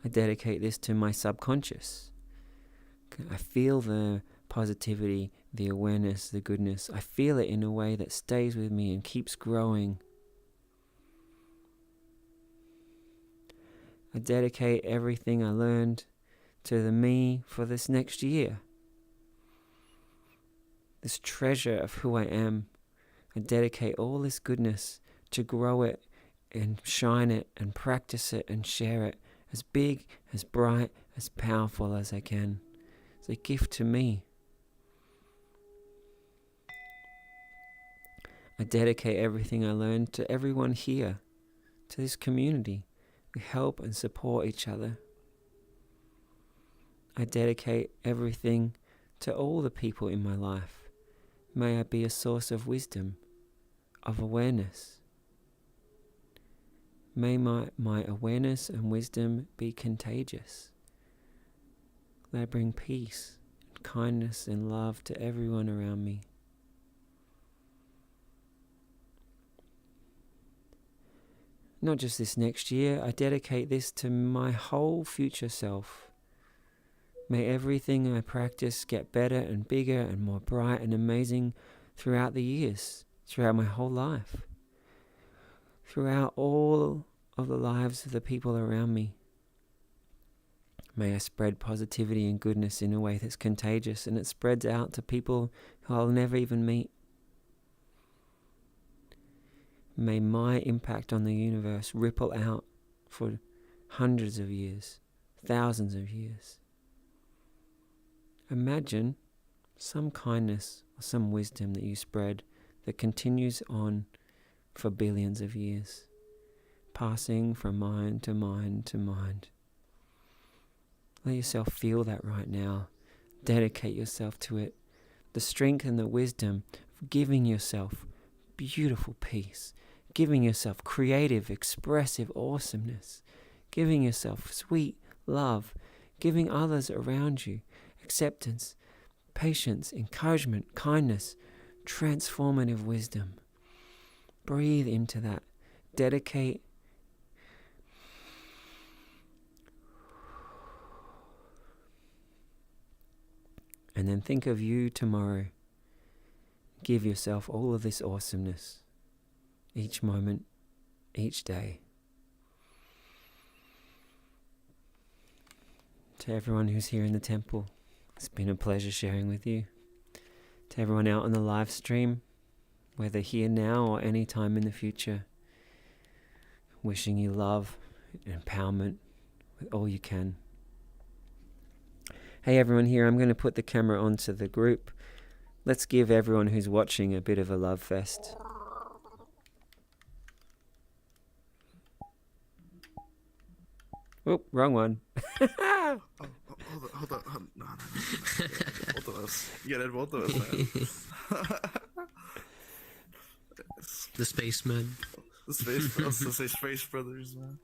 I dedicate this to my subconscious. I feel the positivity, the awareness, the goodness. I feel it in a way that stays with me and keeps growing. I dedicate everything I learned to the me for this next year. This treasure of who I am. I dedicate all this goodness to grow it and shine it and practice it and share it as big, as bright, as powerful as I can. It's a gift to me. I dedicate everything I learned to everyone here, to this community. We help and support each other. I dedicate everything to all the people in my life. May I be a source of wisdom, of awareness. May my awareness and wisdom be contagious. May I bring peace, and kindness and love to everyone around me. Not just this next year, I dedicate this to my whole future self. May everything I practice get better and bigger and more bright and amazing throughout the years, throughout my whole life, throughout all of the lives of the people around me. May I spread positivity and goodness in a way that's contagious and it spreads out to people who I'll never even meet. May my impact on the universe ripple out for hundreds of years, thousands of years. Imagine some kindness or some wisdom that you spread that continues on for billions of years, passing from mind to mind to mind. Let yourself feel that right now. Dedicate yourself to it. The strength and the wisdom of giving yourself beautiful peace, giving yourself creative, expressive awesomeness, giving yourself sweet love, giving others around you acceptance, patience, encouragement, kindness, transformative wisdom. Breathe into that. Dedicate. And then think of you tomorrow. Give yourself all of this awesomeness. Each moment, each day. To everyone who's here in the temple, it's been a pleasure sharing with you. To everyone out on the live stream, whether here now or any time in the future, wishing you love, empowerment with all you can. Hey everyone here, I'm going to put the camera onto the group. Let's give everyone who's watching a bit of a love fest. Oh, wrong one. Oh, hold on. No. Both of us. You gotta both of us, man. The spaceman. The Space Brothers, man.